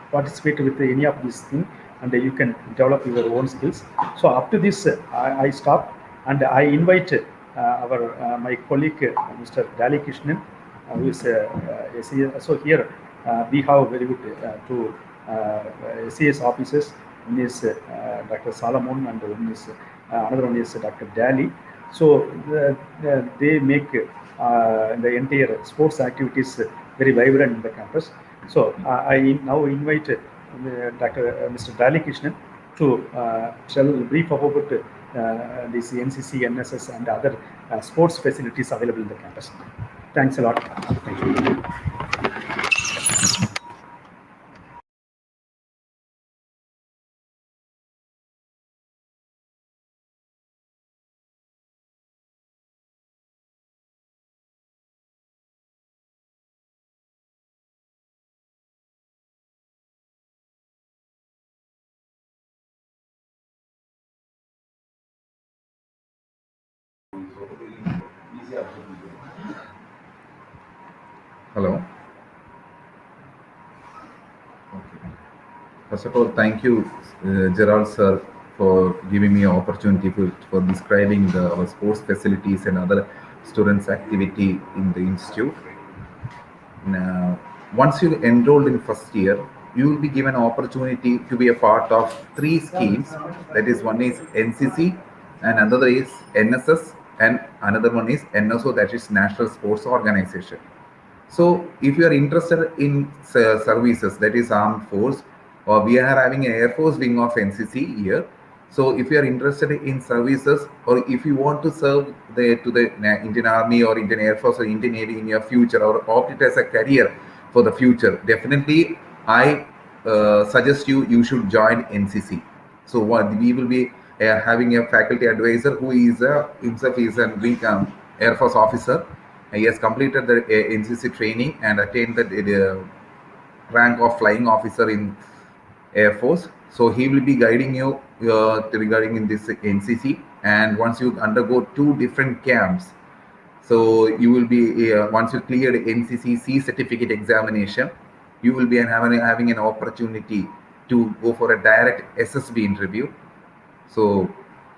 participate with any of these things, and you can develop your own skills. So up to this, I stop, and I invite our my colleague Mr. Dali Krishnan, who is so here we have very good two SAS officers. One is Dr. Solomon, and one is another one is Dr. Dali. So they make the entire sports activities very vibrant in the campus. So I now invite Mr. Dali Krishnan to tell brief about this NCC, NSS, and other sports facilities available in the campus. Thanks a lot. Thank you. Hello. Okay. First of all, thank you, Gerald sir, for giving me an opportunity for describing our sports facilities and other students' activity in the institute. Now, once you enrolled in first year, you will be given an opportunity to be a part of three schemes. That is, one is NCC, and another is NSS, and another one is NSO, that is National Sports Organization. So, if you are interested in services, that is armed force, or we are having an Air Force wing of NCC here. So, if you are interested in services, or if you want to serve the Indian Army or Indian Air Force or Indian Navy in your future, or opt it as a career for the future, definitely I suggest you should join NCC. So, what we will be having a faculty advisor who is himself is a Air Force officer. He has completed the NCC training and attained the rank of flying officer in Air Force. So he will be guiding you regarding in this NCC. And once you undergo two different camps, so you will be once you clear the NCC C certificate examination, you will be having an opportunity to go for a direct SSB interview. So,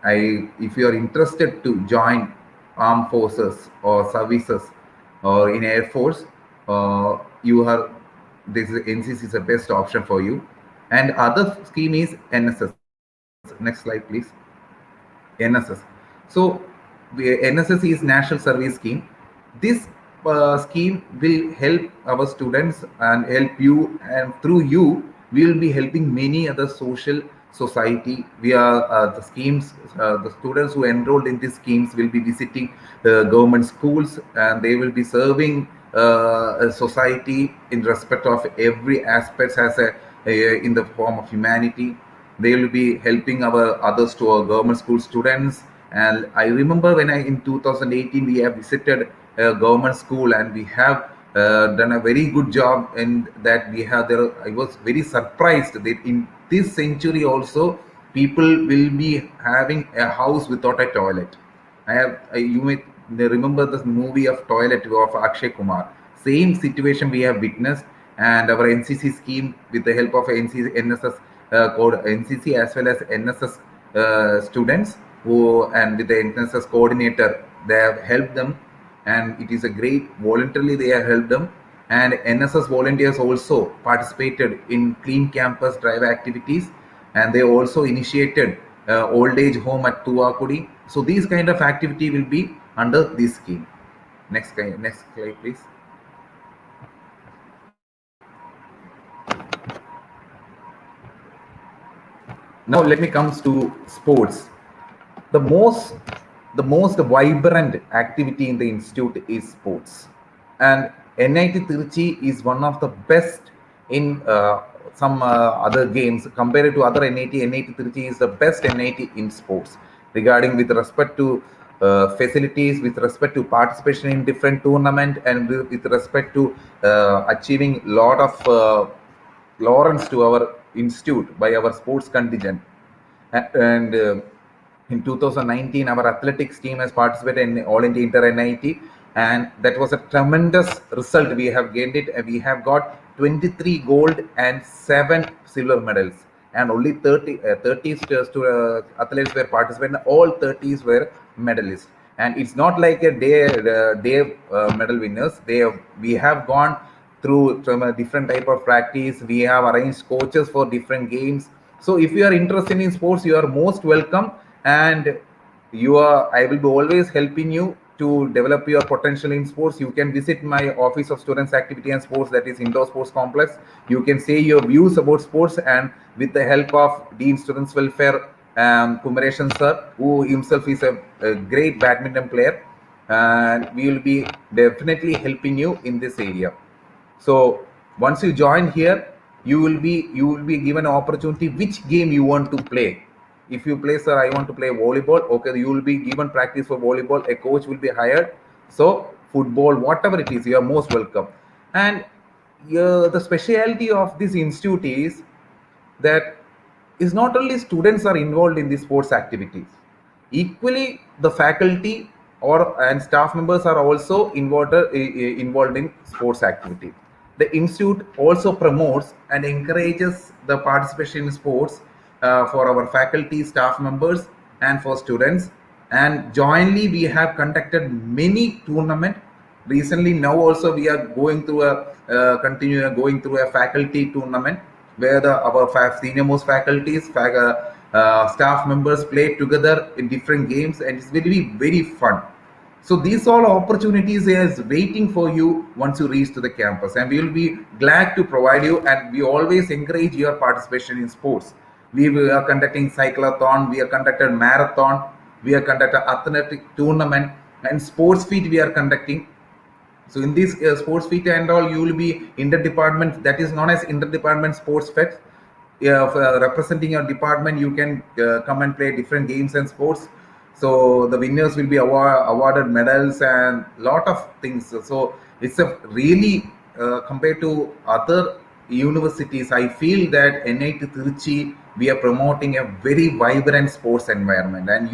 if you are interested to join armed forces or services or in Air Force, you are this NCC is the best option for you. And other scheme is NSS. Next slide, please. NSS. So, NSS is National Service Scheme. This scheme will help our students and help you, and through you, we will be helping many other social society. We are the schemes. The students who enrolled in these schemes will be visiting government schools, and they will be serving a society in respect of every aspect as in the form of humanity. They will be helping our others to our government school students. And I remember when in 2018 we have visited a government school, and we have done a very good job in that. We have there. I was very surprised that in this century also people will be having a house without a toilet. You may remember this movie of Toilet of Akshay Kumar. Same situation we have witnessed, and our NCC scheme with the help of NSS code NCC as well as NSS students who, and with the NSS coordinator, they have helped them, and it is a great voluntarily they have helped them. And NSS volunteers also participated in clean campus drive activities, and they also initiated old age home at Tuakudi. So these kind of activity will be under this scheme. Next slide, please. Now let me come to sports. The most vibrant activity in the institute is sports, and NIT Trichy is one of the best in some other games compared to other NIT. NIT Trichy is the best NIT in sports regarding with respect to facilities, with respect to participation in different tournament, and with respect to achieving lot of Lawrence to our institute by our sports contingent. And in 2019, our athletics team has participated in All India Inter NIT, and that was a tremendous result. We have gained it, and we have got 23 gold and 7 silver medals, and only 30 athletes were participating. All 30s were medalists, and it's not like a day medal winners. We have gone through from a different type of practice. We have arranged coaches for different games. So if you are interested in sports, you are most welcome, and I will be always helping you to develop your potential in sports. You can visit my office of students activity and sports, that is indoor sports complex. You can say your views about sports, and with the help of Dean Students Welfare Kumareshan sir, who himself is a great badminton player, and we will be definitely helping you in this area. So once you join here, you will be given an opportunity which game you want to play. If you play, sir, I want to play volleyball. Okay, you will be given practice for volleyball. A coach will be hired. So football, whatever it is, you are most welcome. And the specialty of this institute is that is not only students are involved in the sports activities. Equally, the faculty and staff members are also involved in sports activity. The institute also promotes and encourages the participation in sports for our faculty, staff members, and for students. And jointly, we have conducted many tournaments. Recently, now also we are going through continue going through a faculty tournament where our senior most faculties, staff members play together in different games, and it's will be very fun. So these all opportunities is waiting for you once you reach to the campus, and we will be glad to provide you. And we always encourage your participation in sports. We are conducting cyclothon, we are conducted marathon, we are conducted athletic tournament, and sports feet we are conducting. So in this sports feet and all, you will be inter-department, that is known as inter-department sports fest. Representing your department, you can come and play different games and sports. So the winners will be awarded medals and lot of things. So it's a really compared to other universities, I feel that NIT Trichy, we are promoting a very vibrant sports environment, and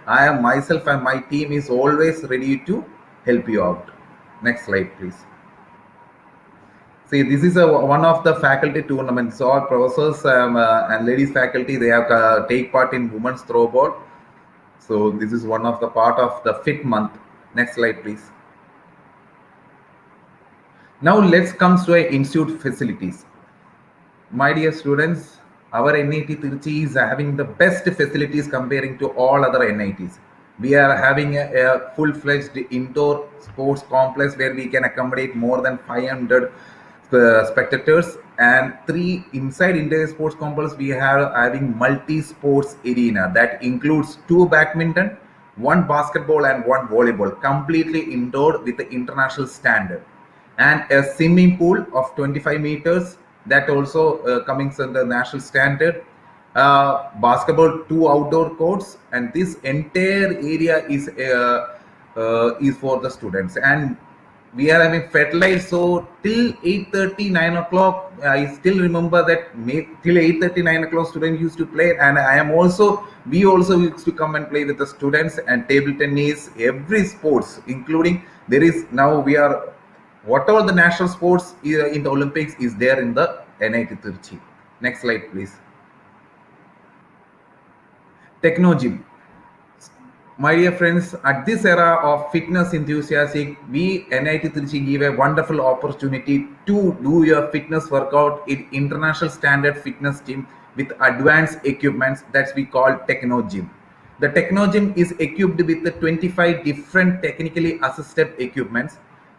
I am myself and my team is always ready to help you out. Next slide, please. See, this is one of the faculty tournaments. All professors and ladies faculty, they have take part in women's throwball. So this is one of the part of the fit month. Next slide, please. Now let's come to a institute facilities. My dear students, our NIT Trichy is having the best facilities comparing to all other NITs. We are having a full-fledged indoor sports complex where we can accommodate more than 500 spectators, and 3 inside indoor sports complex we have having multi-sports arena that includes 2 badminton, 1 basketball and 1 volleyball, completely indoor with the international standard, and a swimming pool of 25 meters that also coming to the national standard. Basketball 2 outdoor courts, and this entire area is for the students. And we are having fertilized, so till 8:30 9 o'clock, I still remember that till 8:30 9 o'clock students used to play, and we also used to come and play with the students, and table tennis, every sports, including there is now we are whatever the national sports in the Olympics is there in the NIT Trichy. Next slide, please. Techno gym. My dear friends, at this era of fitness enthusiastic, we NIT Trichy give a wonderful opportunity to do your fitness workout in international standard fitness gym with advanced equipments that we call Techno gym. The Techno gym is equipped with the 25 different technically assisted equipments.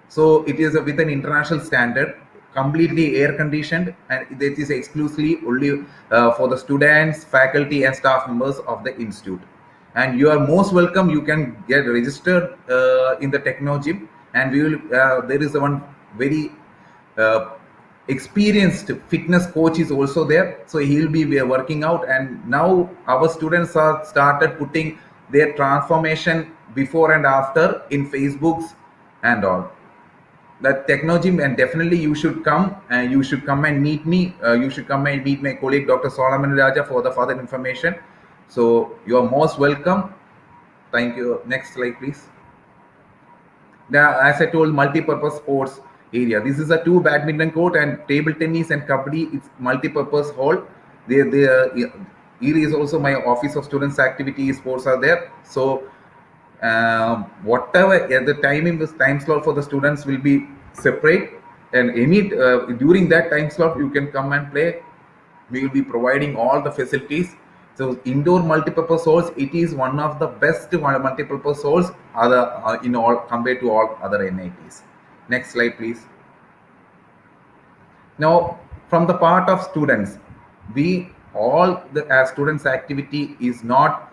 So it is with an international standard, completely air conditioned, and this is exclusively only for the students, faculty and staff members of the institute. And you are most welcome. You can get registered in the Techno gym, and we will there is one very experienced fitness coach is also there, so he will be working out. And now our students are started putting their transformation before and after in Facebooks and all. The Techno gym, and definitely you should come, and you should come and meet me. You should come and meet my colleague Dr. Solomon Raja for the further information. So you are most welcome. Thank you. Next slide, please. Now, as I told, multi-purpose sports area. This is a 2 badminton court and table tennis and kabaddi. It's multi-purpose hall. Here is also my office of students activity sports are there. So whatever the time slot for the students will be separate, and any during that time slot you can come and play. We will be providing all the facilities. So indoor multipurpose halls, it is one of the best multipurpose halls in all compared to all other NITs. Next slide, please. Now, from the part of students, we all the students activity is not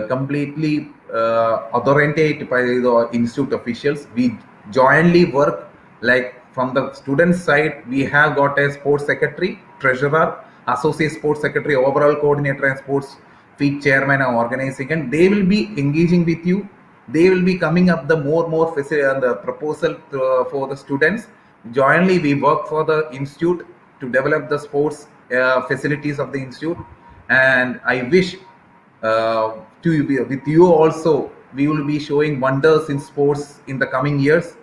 completely authoritated by the institute officials. We jointly work, like from the student side, we have got a sports secretary, treasurer, associate sports secretary, overall coordinator and sports feed chairman and organizing, and they will be engaging with you. They will be coming up the more the proposal for the students. Jointly we work for the institute to develop the sports facilities of the institute, and I wish to be with you also we will be showing wonders in sports in the coming years.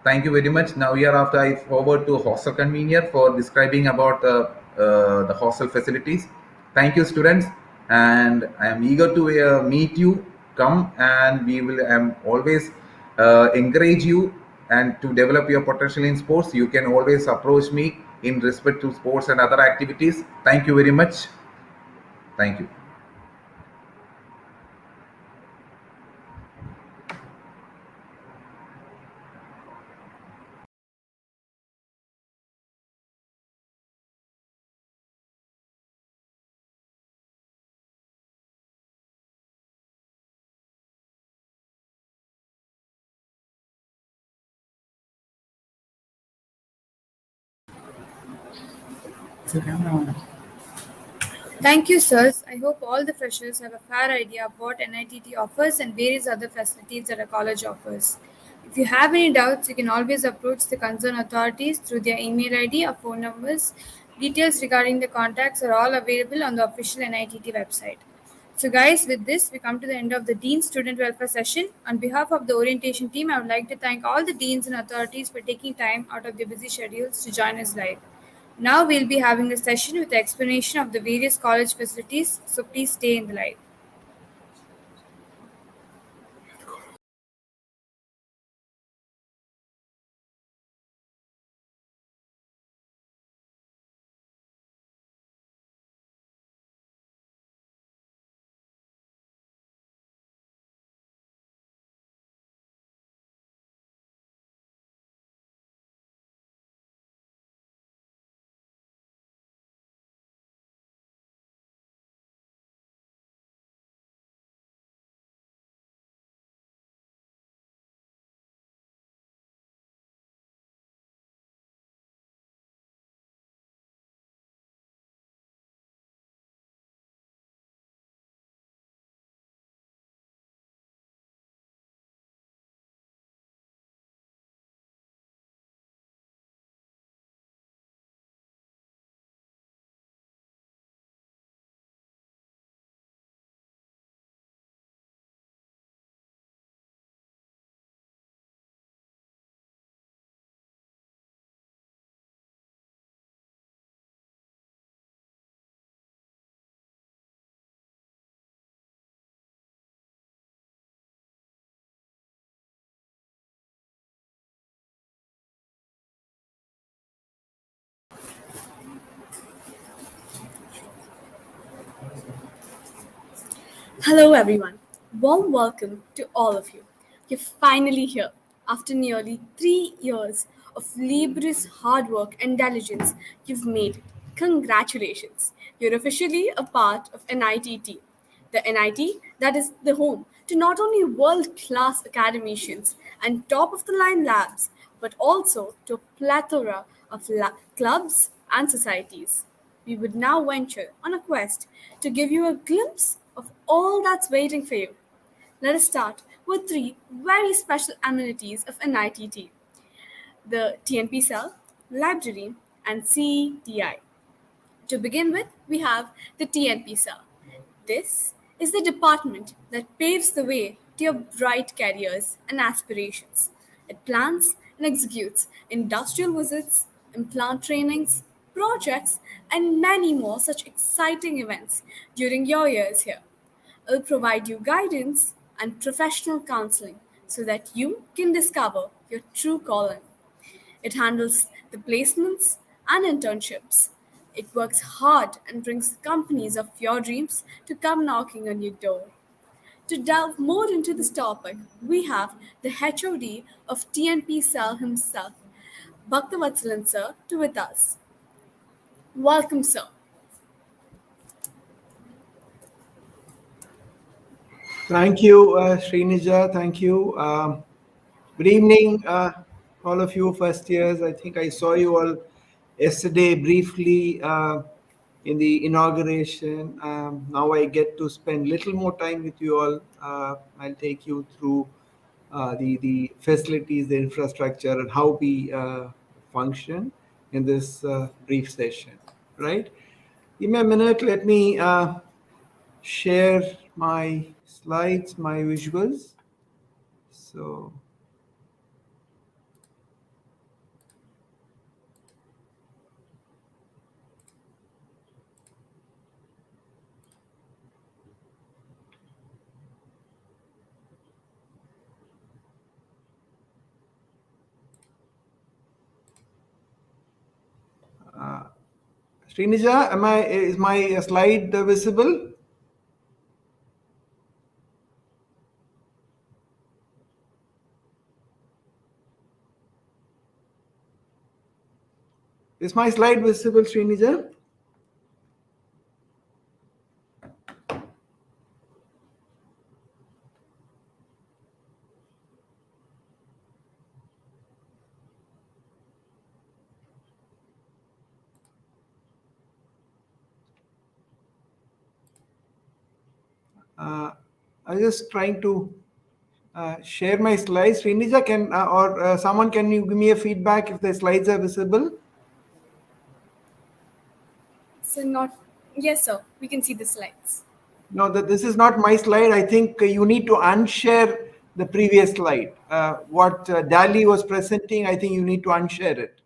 Thank you very much. Now hereafter I forward to hostel convener for describing about the hostel facilities. Thank you, students, and I am eager to meet you. Come and we will always encourage you and to develop your potential in sports. You can always approach me in respect to sports and other activities. Thank you very much. Thank you. Thank you, sirs. I hope all the freshers have a fair idea of what NITT offers and various other facilities that a college offers. If you have any doubts, you can always approach the concerned authorities through their email ID or phone numbers. Details regarding the contacts are all available on the official NITT website. So, guys, with this, we come to the end of the Dean Student Welfare session. On behalf of the orientation team, I would like to thank all the deans and authorities for taking time out of their busy schedules to join us live. Now we'll be having a session with the explanation of the various college facilities, so please stay in the live. Hello, everyone. Warm welcome to all of you. You're finally here. After nearly 3 years of laborious hard work and diligence, you've made. Congratulations. You're officially a part of NITT. The NIT that is the home to not only world class academicians and top of the line labs, but also to a plethora of clubs and societies. We would now venture on a quest to give you a glimpse of all that's waiting for you. Let us start with three very special amenities of NITT: the TNP cell, library, and CTI. To begin with, we have the TNP cell. This is the department that paves the way to your bright careers and aspirations. It plans and executes industrial visits, implant trainings, projects, and many more such exciting events during your years here. It will provide you guidance and professional counseling so that you can discover your true calling. It handles the placements and internships. It works hard and brings companies of your dreams to come knocking on your door. To delve more into this topic, we have the HOD of TNP Cell himself, Bhaktavatsalan sir, to with us. Welcome, sir. Thank you, Srinija. Thank you. Good evening, all of you first years. I think I saw you all yesterday briefly in the inauguration. Now I get to spend little more time with you all. I'll take you through the facilities, the infrastructure, and how we function in this brief session. Right? Give me a minute. Let me share my slides, my visuals. So Srinija, is my slide visible? Is my slide visible, Srinija? I'm just trying to share my slides. Srinija, can or someone, can you give me a feedback if the slides are visible? So not, yes, sir. We can see the slides. No, that this is not my slide. I think you need to unshare the previous slide. What Dali was presenting, I think you need to unshare it.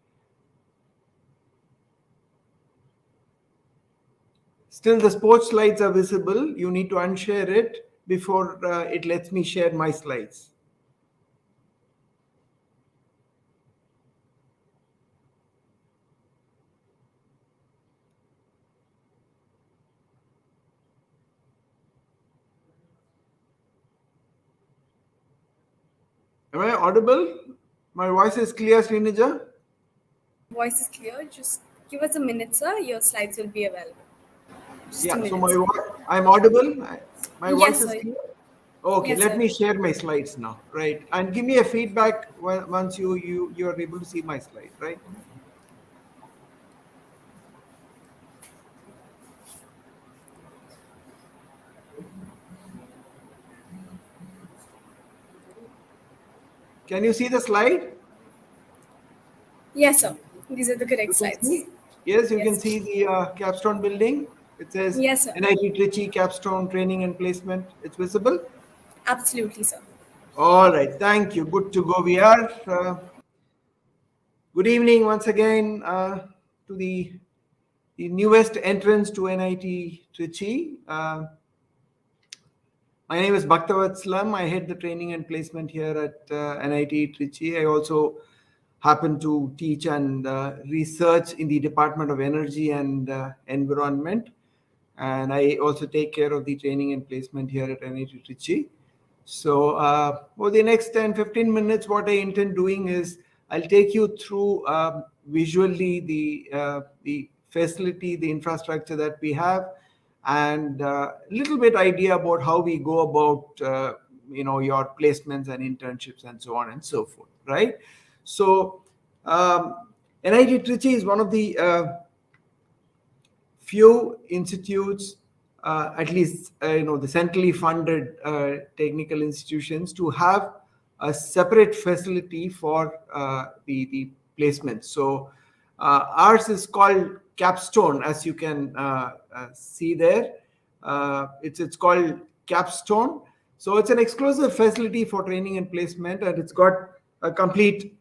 Still, the sports slides are visible. You need to unshare it before it lets me share my slides. Am I audible? My voice is clear, Srinija? Voice is clear. Just give us a minute, sir. Your slides will be available. Just a Yeah, so minute, sir. I'm audible. My voice Yes, is sir. clear. Okay, Yes, let sir. me share my slides now, right? And give me a feedback once you are able to see my slide, right? Can you see the slide? Yes, sir. These are the correct You can slides. see? Yes, you can Yes. see the capstone building. It says Yes, sir. NIT Trichy capstone training and placement. It's visible. Absolutely, sir. All right, thank you. Good to go. We are. Good evening once again to the newest entrance to NIT Trichy. My name is Bhaktavatslam. I head the training and placement here at NIT Trichy. I also happen to teach and research in the Department of Energy and Environment. And I also take care of the training and placement here at NIT Trichy. So for the next 10-15 minutes, what I intend doing is I'll take you through visually the facility, the infrastructure that we have, and a little bit idea about how we go about your placements and internships and so on and so forth, right? So NIT Trichy is one of the few institutes, at least the centrally funded technical institutions, to have a separate facility for the placement. So ours is called Capstone, as you can see there. It's called Capstone. So it's an exclusive facility for training and placement, and it's got a complete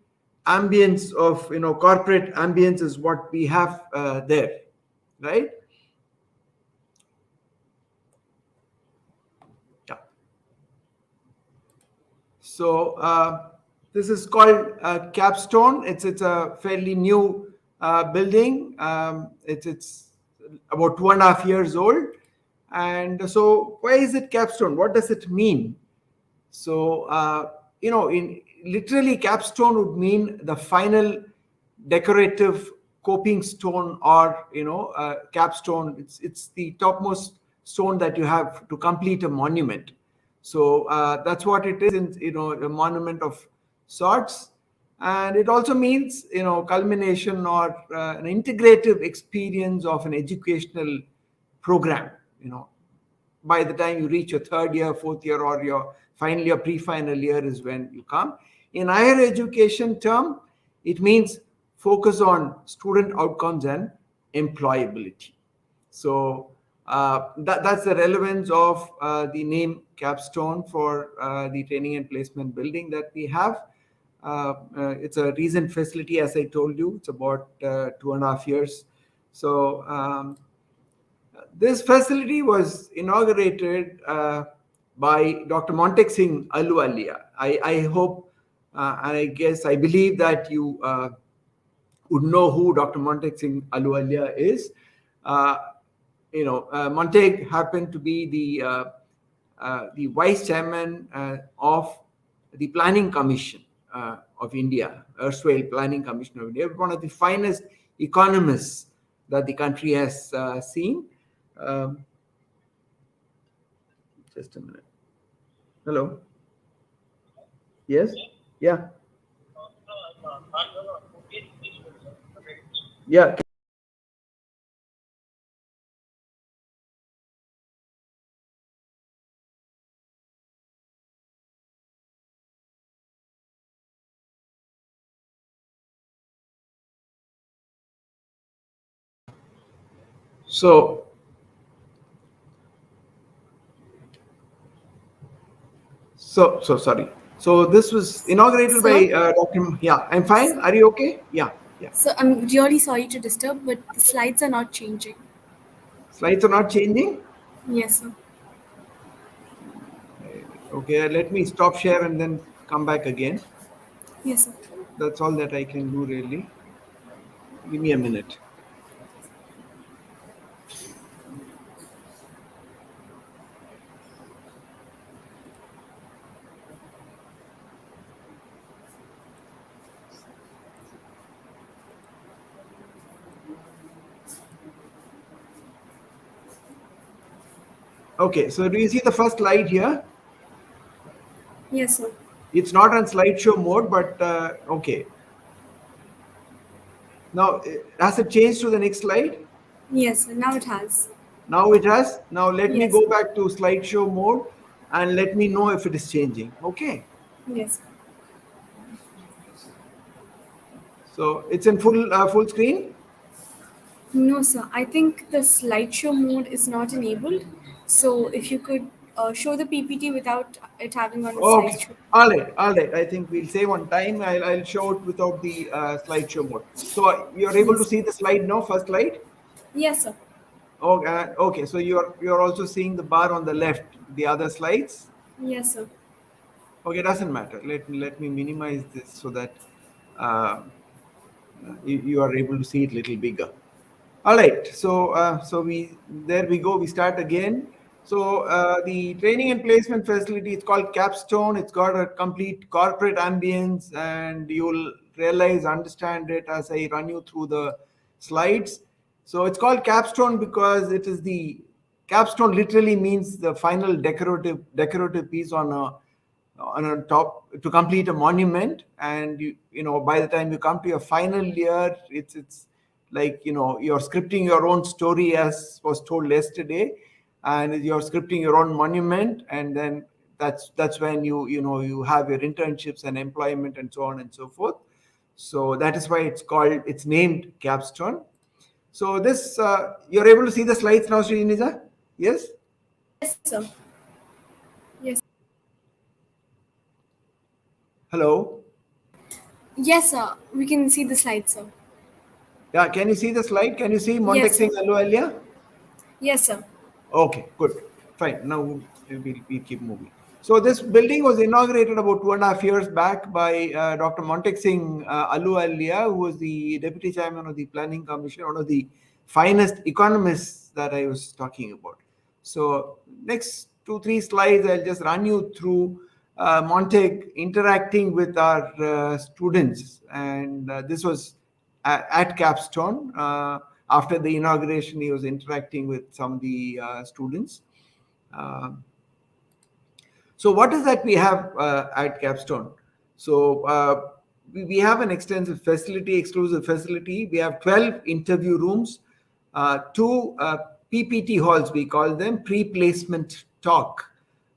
ambience of corporate ambience is what we have there, right? Yeah. So this is called Capstone. It's a fairly new building. It's about 2.5 years old. And so why is it Capstone? What does it mean? So in literally, capstone would mean the final decorative coping stone, or capstone. It's the topmost stone that you have to complete a monument. So that's what it is, a monument of sorts. And it also means culmination or an integrative experience of an educational program. By the time you reach your third year, fourth year, or your final year, pre-final year is when you come. In higher education term, it means focus on student outcomes and employability. So That's the relevance of the name Capstone for the training and placement building that we have. It's a recent facility, as I told you. It's about 2.5 years. So this facility was inaugurated by Dr. Montek Singh Ahluwalia. I hope and I guess I believe that you would know who Dr. Montek Singh Ahluwalia is. Montek happened to be the vice chairman of the Planning Commission of India, erstwhile Planning Commission of India, one of the finest economists that the country has seen. Just a minute. Hello. Yes. Yeah. Yeah. So sorry. So this was inaugurated by Sir? Dr. Yeah, I'm fine. Are you okay? Yeah. So I'm really sorry to disturb, but the slides are not changing. Slides are not changing. Yes, sir. Okay, let me stop share and then come back again. Yes, sir. That's all that I can do really. Give me a minute. Okay, so do you see the first slide here? Yes, sir. It's not on slideshow mode, but okay. Now, has it changed to the next slide? Yes, sir. Now it has. Now it has. Now let me Yes. go back to slideshow mode and let me know if it is changing. Okay. Yes. So it's in full screen. No, sir. I think the slideshow mode is not enabled. So if you could show the PPT without it having on the Okay. slideshow. All right. I think we'll save on time. I'll show it without the slideshow mode. So you're able to Yes. see the slide now, first slide? Yes, sir. Okay. So you're also seeing the bar on the left, the other slides? Yes, sir. Okay, doesn't matter. Let me minimize this so that uh, you are able to see it a little bigger. All right, so we go. We start again. So the training and placement facility, it's called Capstone. It's got a complete corporate ambience, and you'll understand it as I run you through the slides. So it's called Capstone because it is the capstone. Literally means the final decorative piece on a top to complete a monument. And by the time you come to your final year, it's like you're scripting your own story, as was told yesterday, and you're scripting your own monument. And then that's when you have your internships and employment and so on and so forth. So that is why it's named Capstone. So this you're able to see the slides now, Srinija? Yes. Yes, sir. Yes. Hello. Yes, sir. We can see the slide, sir. Yeah, can you see the slide? Can you see Montek Yes, sir. Singh Ahluwalia? Yes, sir. Okay, good. Fine. Now we'll keep moving. So this building was inaugurated about 2.5 years back by Dr. Montek Singh Ahluwalia, who was the deputy chairman of the Planning Commission, one of the finest economists that I was talking about. So next 2-3 slides, I'll just run you through Montek interacting with our students, and this was at Capstone. After the inauguration, he was interacting with some of the students. So what is that we have at Capstone? So we have an extensive facility, exclusive facility. We have 12 interview rooms, 2 PPT halls, we call them, pre-placement talk.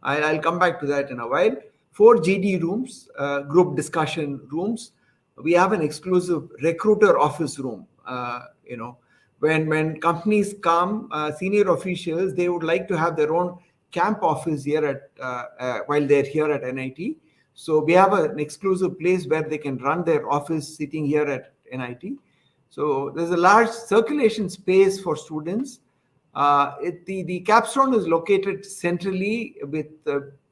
I'll come back to that in a while. 4 GD rooms, group discussion rooms. We have an exclusive recruiter office room, when companies come, senior officials, they would like to have their own camp office here at while they're here at NIT. So we have an exclusive place where they can run their office sitting here at NIT. So there's a large circulation space for students. The capstone is located centrally with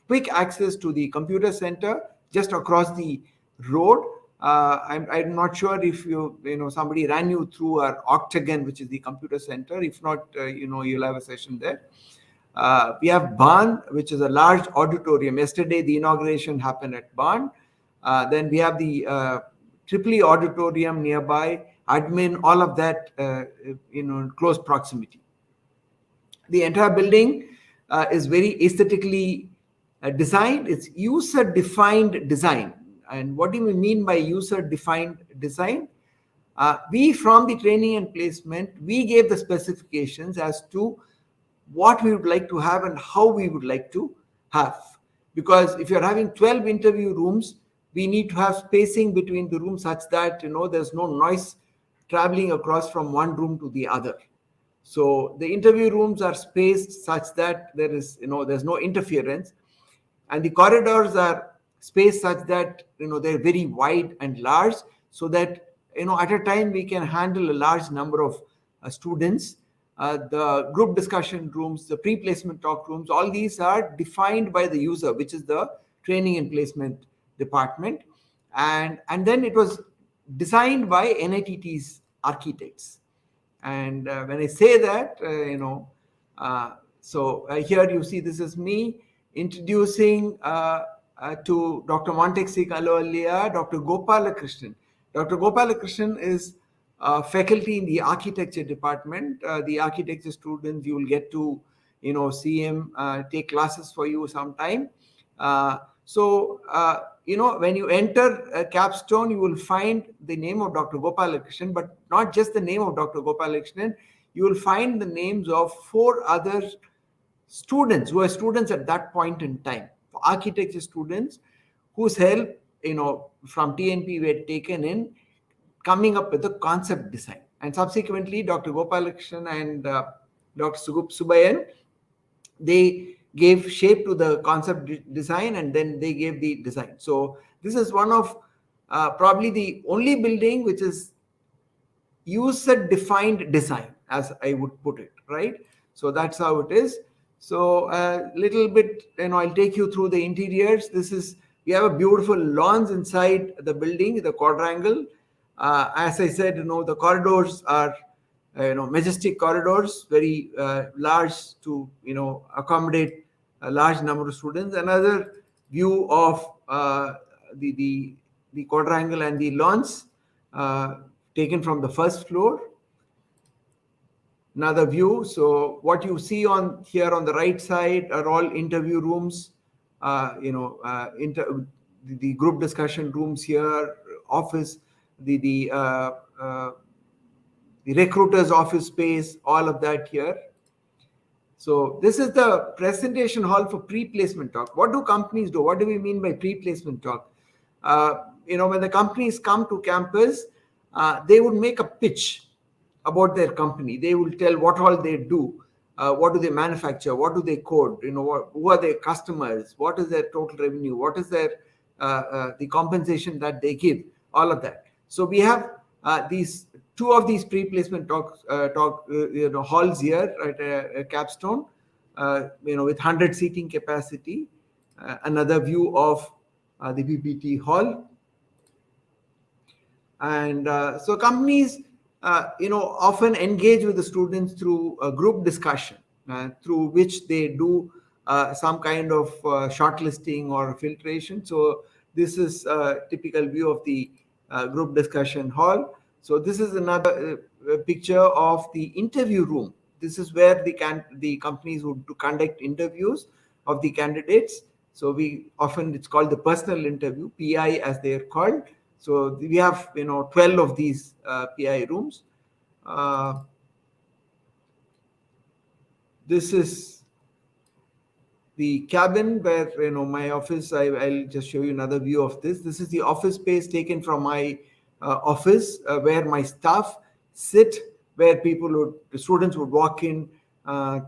quick access to the computer center just across the road. I'm not sure if somebody ran you through our octagon, which is the computer center. If not, you'll have a session there. We have Barn, which is a large auditorium. Yesterday, the inauguration happened at Barn. Then we have the Tripoli auditorium nearby, admin, all of that, in close proximity. The entire building is very aesthetically designed. It's user-defined design. And what do we mean by user-defined design? We, from the training and placement, we gave the specifications as to what we would like to have and how we would like to have. Because if you're having 12 interview rooms, we need to have spacing between the rooms such that there's no noise traveling across from one room to the other. So the interview rooms are spaced such that there's no interference, and the corridors are spaced such that they're very wide and large, so that at a time we can handle a large number of students. The group discussion rooms, the pre-placement talk rooms, all these are defined by the user, which is the training and placement department, and then it was designed by NITT's architects. And when I say that, here you see this is me introducing to Dr. Monteksi Kalolia, Dr. Gopalakrishnan. Dr. Gopalakrishnan is faculty in the architecture department. The architecture students, you will get to see him take classes for you sometime. When you enter a capstone, you will find the name of Dr. Gopalakrishnan, but not just the name of Dr. Gopalakrishnan. You will find the names of 4 other students who are students at that point in time, architecture students whose help from TNP we had taken in coming up with the concept design. And subsequently, Dr. Gopalakrishnan and Dr. Subayan, they gave shape to the concept design, and then they gave the design. So this is one of probably the only building which is user-defined design, as I would put it, right? So that's how it is. So a little bit, I'll take you through the interiors. We have a beautiful lawns inside the building, the quadrangle. As I said, the corridors are majestic corridors, very large to accommodate a large number of students. Another view of the quadrangle and the lawns taken from the first floor. Another view. So what you see here on the right side are all interview rooms. The group discussion rooms here, office, the recruiter's office space, all of that here. So this is the presentation hall for pre-placement talk. What do companies do? What do we mean by pre-placement talk? When the companies come to campus, they would make a pitch about their company. They will tell what all they do, what do they manufacture, what do they code, who are their customers, what is their total revenue, what is their the compensation that they give, all of that. So we have these 2 of these pre-placement halls here at a capstone, with 100 seating capacity. Another view of the PPT hall. And so companies, often engage with the students through a group discussion, through which they do some kind of shortlisting or filtration. So this is a typical view of the group discussion hall. So this is another picture of the interview room. This is where the companies would conduct interviews of the candidates. So it's called the personal interview, PI as they are called. So we have 12 of these PI rooms. This is the cabin where my office. I'll just show you another view of this. This is the office space taken from my office, where my staff sit where the students would walk in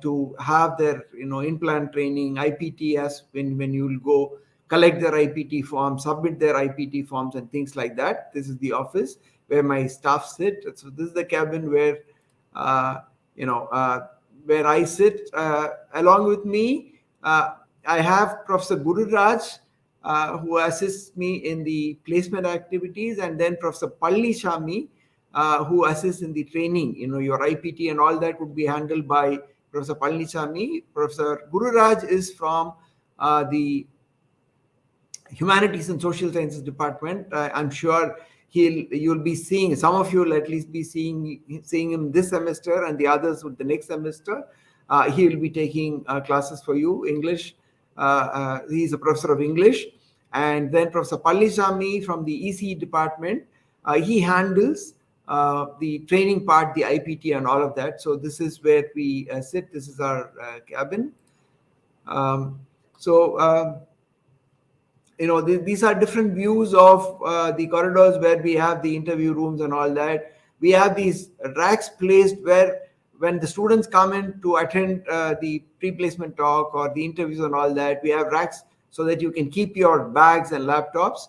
to have their in-plant training, IPTs, when you will go collect their IPT forms, submit their IPT forms and things like that. This is the office where my staff sit. So this is the cabin where uh, you know where I sit. Along with me, I have Professor Guru Raj, who assists me in the placement activities, and then Professor Palli Shami, who assists in the training. Your IPT and all that would be handled by Professor Palli Shami. Professor Guru Raj is from the Humanities and Social Sciences Department. I'm sure you'll be seeing, some of you will at least be seeing him this semester, and the others with the next semester. He will be taking classes for you, English. He's a professor of English. And then Professor Pallisamy from the EC department, he handles the training part, the IPT and all of that. So this is where we sit. This is our cabin. Um, so these are different views of the corridors where we have the interview rooms and all that. We have these racks placed where when the students come in to attend the pre-placement talk or the interviews and all that, we have racks so that you can keep your bags and laptops.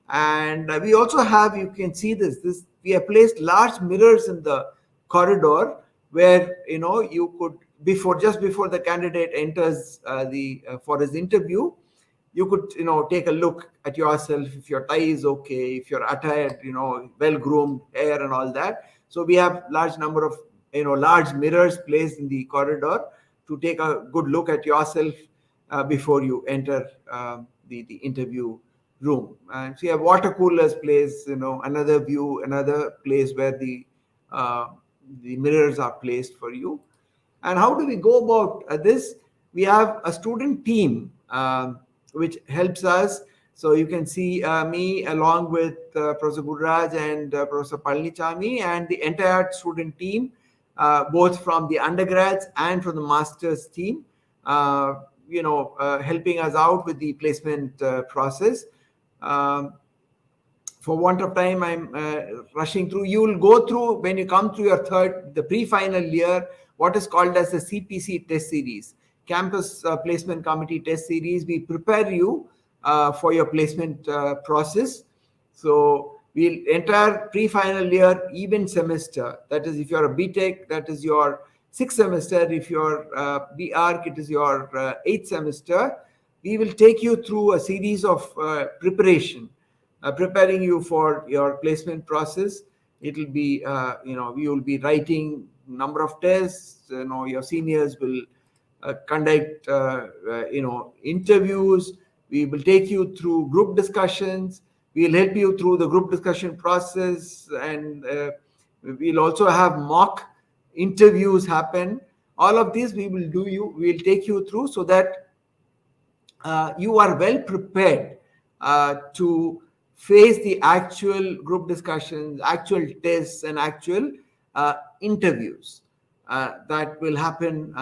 And we also have, you can see this we have placed large mirrors in the corridor where you could, just before the candidate enters for his interview, you could take a look at yourself, if your tie is okay, if you're attired, well groomed, hair and all that. So we have large number of large mirrors placed in the corridor to take a good look at yourself before you enter the interview room. And so you have water coolers placed, another view, another place where the mirrors are placed for you. And how do we go about this? We have a student team which helps us. So you can see me along with Professor Gurraj and Professor Palnichami and the entire student team, both from the undergrads and from the master's team, helping us out with the placement process. For want of time, I'm rushing through. You will go through, when you come through the pre-final year, what is called as the CPC test series, Campus Placement Committee test series. We prepare you for your placement process. So we'll enter pre-final year, even semester. That is, if you're a BTech, that is your 6th semester. If you're BArch, it is your 8th semester. We will take you through a series of preparation, preparing you for your placement process. It will be, we will be writing number of tests. Your seniors will conduct, interviews. We will take you through group discussions. We will help you through the group discussion process, and we'll also have mock interviews happen. All of these we will we'll take you through so that you are well prepared to face the actual group discussions, actual tests, and actual interviews that will happen.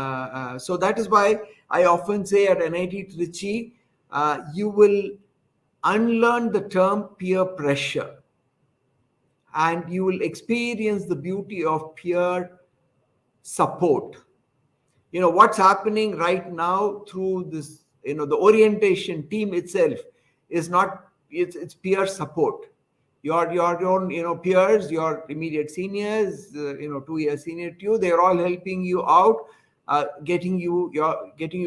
So that is why I often say at NIT Trichy, you will unlearn the term peer pressure, and you will experience the beauty of peer support. What's happening right now through this, the orientation team itself is not, it's peer support. Your own peers, your immediate seniors, 2 years senior to you, they're all helping you out, getting you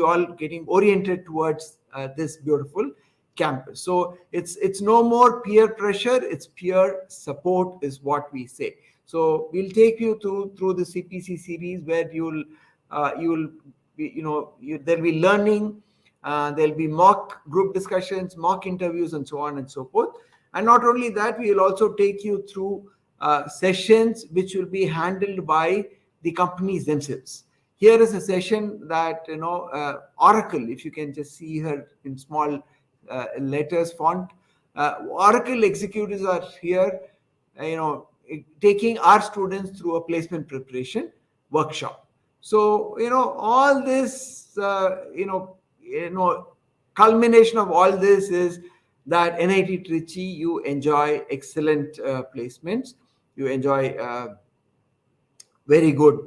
all getting oriented towards this beautiful campus. So it's no more peer pressure, it's peer support is what we say. So we'll take you through the CPC series where there'll be learning, there'll be mock group discussions, mock interviews, and so on and so forth. And not only that, we will also take you through sessions which will be handled by the companies themselves. Here is a session that Oracle, if you can just see her in small letters font, Oracle executives are here, taking our students through a placement preparation workshop. So all this, culmination of all this is that NIT Trichy, you enjoy excellent placements. You enjoy very good,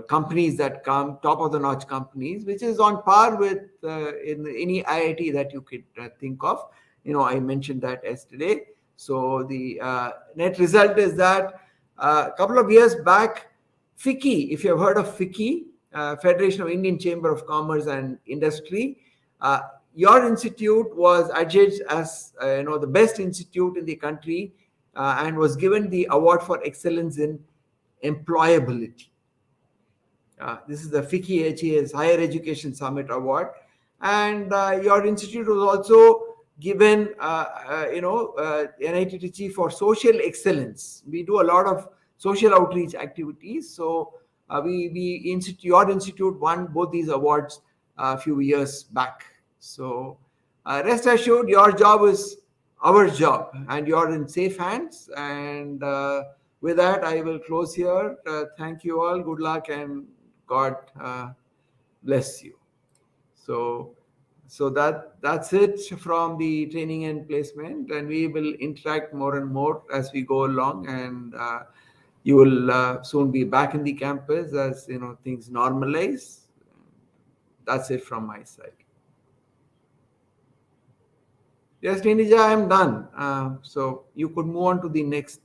companies that come, top of the notch companies, which is on par with in any IIT that you could think of. I mentioned that yesterday. So the net result is that a couple of years back, FICCI, if you have heard of FICCI, Federation of Indian Chamber of Commerce and Industry, your institute was adjudged as the best institute in the country, and was given the award for excellence in employability. This is the FICCI HES Higher Education Summit Award, and your institute was also given NIT Trichy for social excellence. We do a lot of social outreach activities, so your institute won both these awards a few years back. So rest assured, your job is our job, and you're in safe hands. And with that, I will close here. Thank you all. Good luck, and God bless you. So that's it from the training and placement, and we will interact more and more as we go along, and you will soon be back in the campus as things normalize. That's it from my side. Yes, Srinija, I'm done. So you could move on to the next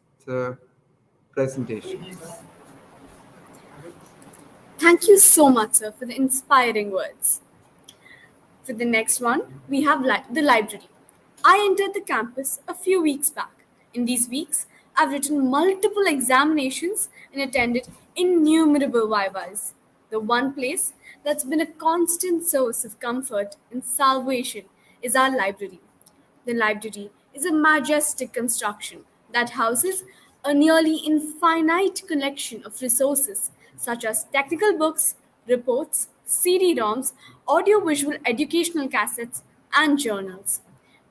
presentation. Thank you so much, sir, for the inspiring words. For the next one, we have the library. I entered the campus a few weeks back. In these weeks, I've written multiple examinations and attended innumerable vivas. The one place that's been a constant source of comfort and salvation is our library. The library is a majestic construction that houses a nearly infinite collection of resources such as technical books, reports, CD-ROMs, audiovisual educational cassettes, and journals.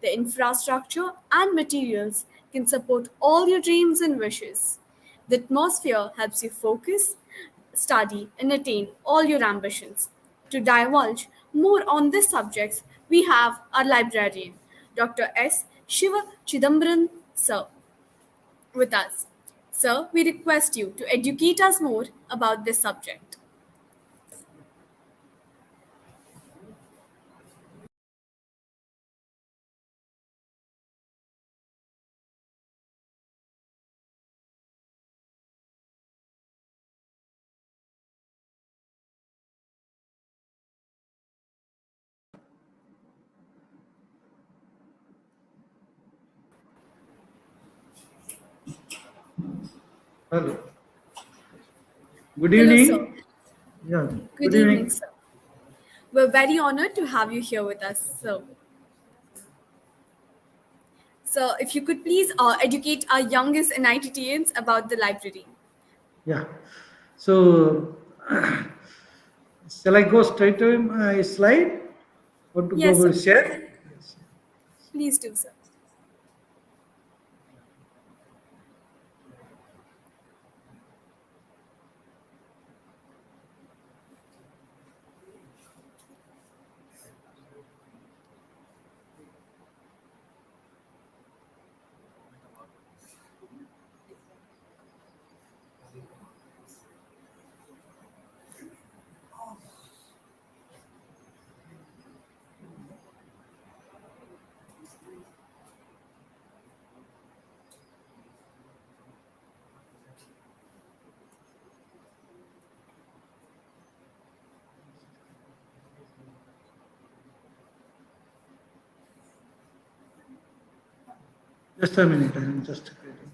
The infrastructure and materials can support all your dreams and wishes. The atmosphere helps you focus, study, and attain all your ambitions. To divulge more on these subjects, we have our librarian, Dr. S. Shiva Chidambaran, sir, with us. Sir, we request you to educate us more about this subject. Hello. Good Hello, evening. sir. Yeah. Good evening, sir. We're very honored to have you here with us, sir. So, if you could please educate our youngest NITTians about the library. Yeah. So, shall I go straight to my slide? Want to Yes, go sir. share? Please do, sir. Just a minute. I'm just creating.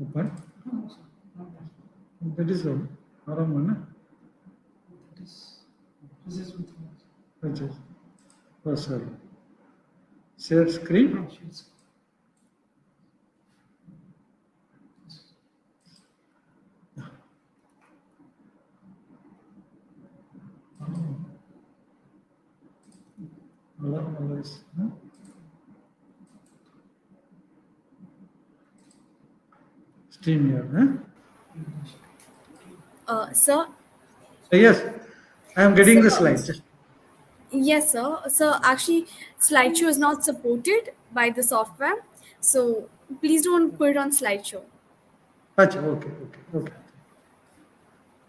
Open. That is all. Aram one. This is which is. Oh, sorry. Share screen. Always. Stream here. Sir, So yes, I am getting So, the slide. Just yes, sir. So, actually, slideshow is not supported by the software. So, please don't put it on slideshow. Acha, okay, okay, okay.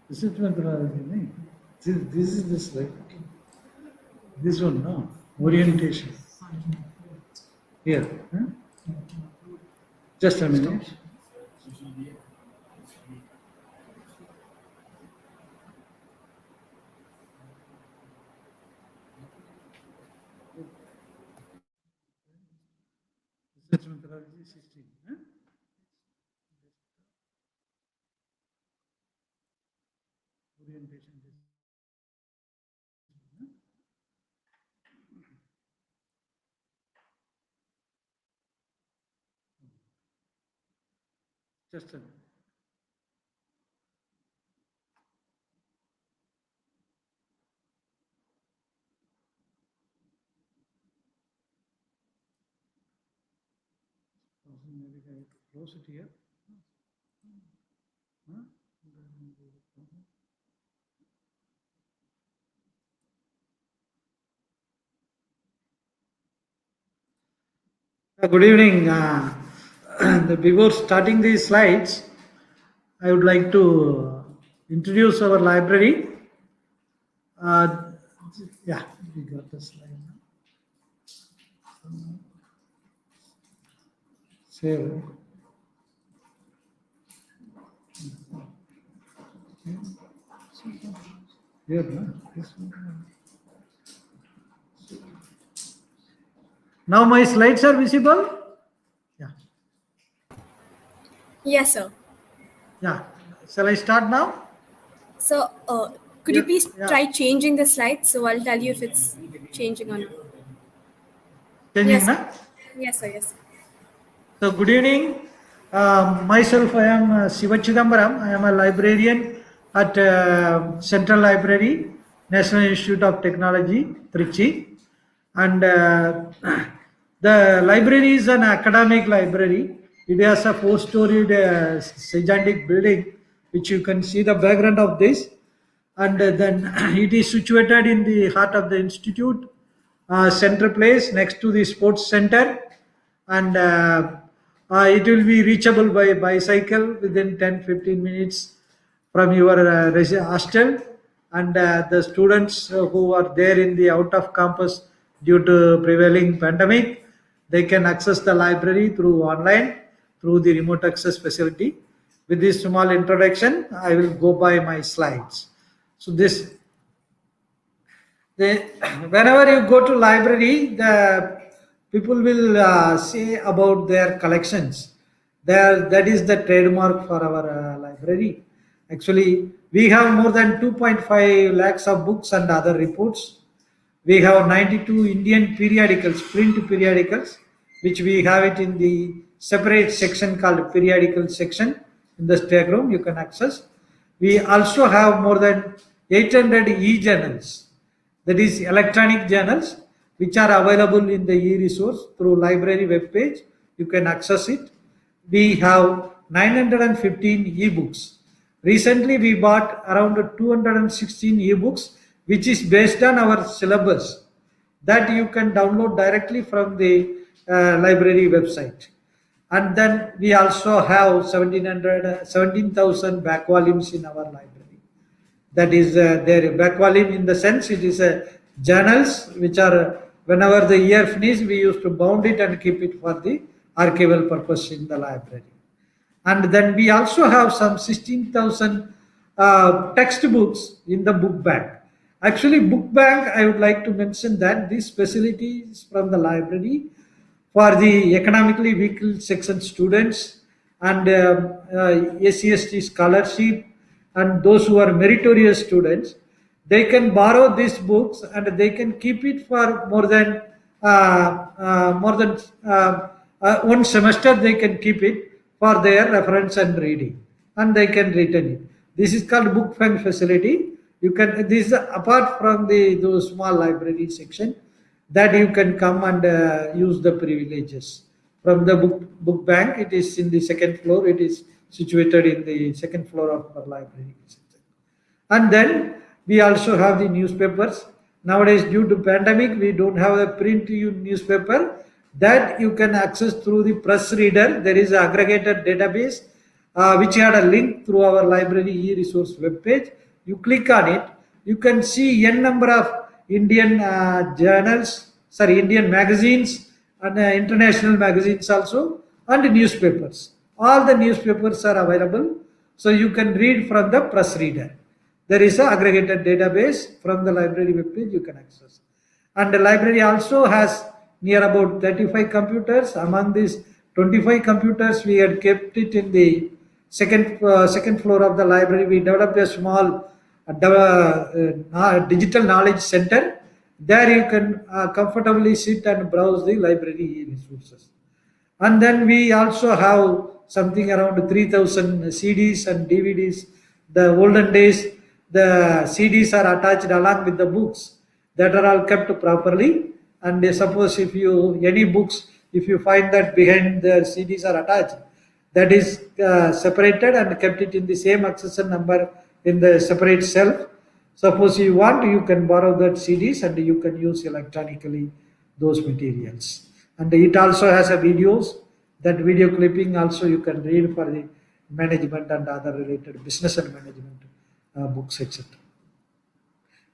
This is methodology, nahi? This is the slide. Okay. This one, no? Orientation. Here. Huh? Just a minute. Research methodology 16. Huh? Orientation. Just a minute. Maybe I have to close it here. Huh? Good evening. Before starting these slides, I would like to introduce our library. Uh, yeah, we got the slide now. Save. Here, no? This one. Now my slides are visible. Yeah, Yes, sir. yeah. Shall I start now? So, could you Yeah, please yeah. try changing the slide? So, I'll tell you if it's changing or not. Changing, Yes, sir. na? Yes, sir. Yes, sir. So, good evening. Myself, I am Siva Chidambaram. I am a librarian at Central Library, National Institute of Technology, Trichy. And the library is an academic library. It has a four-storied gigantic building, which you can see the background of this. And then it is situated in the heart of the institute, center place next to the sports center, and it will be reachable by bicycle within 10-15 minutes from your hostel. And the students who are there in the out of campus due to prevailing pandemic, they can access the library through online, through the remote access facility. With this small introduction, I will go by my slides. So this, they, whenever you go to library, the people will say about their collections. That is the trademark for our library. Actually, we have more than 2.5 lakhs of books and other reports. We have 92 Indian periodicals, print periodicals, which we have it in the separate section called periodical section in the stack room. You can access. We also have more than 800 e-journals, that is electronic journals, which are available in the e-resource through library web page. You can access it. We have 915 e-books. Recently, we bought around 216 e-books, which is based on our syllabus, that you can download directly from the library website. And then we also have 17,000 back volumes in our library. That is their back volume, in the sense it is journals which are, whenever the year finish, we used to bound it and keep it for the archival purpose in the library. And then we also have some 16,000 textbooks in the book bank. Actually, book bank, I would like to mention that this facility is from the library for the economically weak section students and ACST scholarship, and those who are meritorious students. They can borrow these books and they can keep it for more than one semester. They can keep it for their reference and reading, and they can return it. This is called book fund facility. You can, this is apart from the those small library section, that you can come and use the privileges from the book bank. It is in the second floor. It is situated in the second floor of our library. And then We also have the newspapers. Nowadays, due to pandemic, we don't have a print newspaper that you can access through the press reader. There is an aggregated database which had a link through our library e-resource webpage. You click on it, you can see n number of Indian Indian magazines and international magazines also, and newspapers. All the newspapers are available, so you can read from the press reader. There is an aggregated database from the library webpage you can access. And the library also has near about 35 computers. Among these 25 computers, we had kept it in the second floor of the library. We developed a small digital knowledge center. There you can comfortably sit and browse the library resources. And then we also have something around 3000 CDs and DVDs. The olden days, the CDs are attached along with the books that are all kept properly. And suppose if you any books, if you find that behind the CDs are attached, that is separated and kept it in the same accession number in the separate shelf. Suppose you want, you can borrow that CDs and you can use electronically those materials. And it also has a videos. That video clipping also you can read for the management and other related business and management books, etc.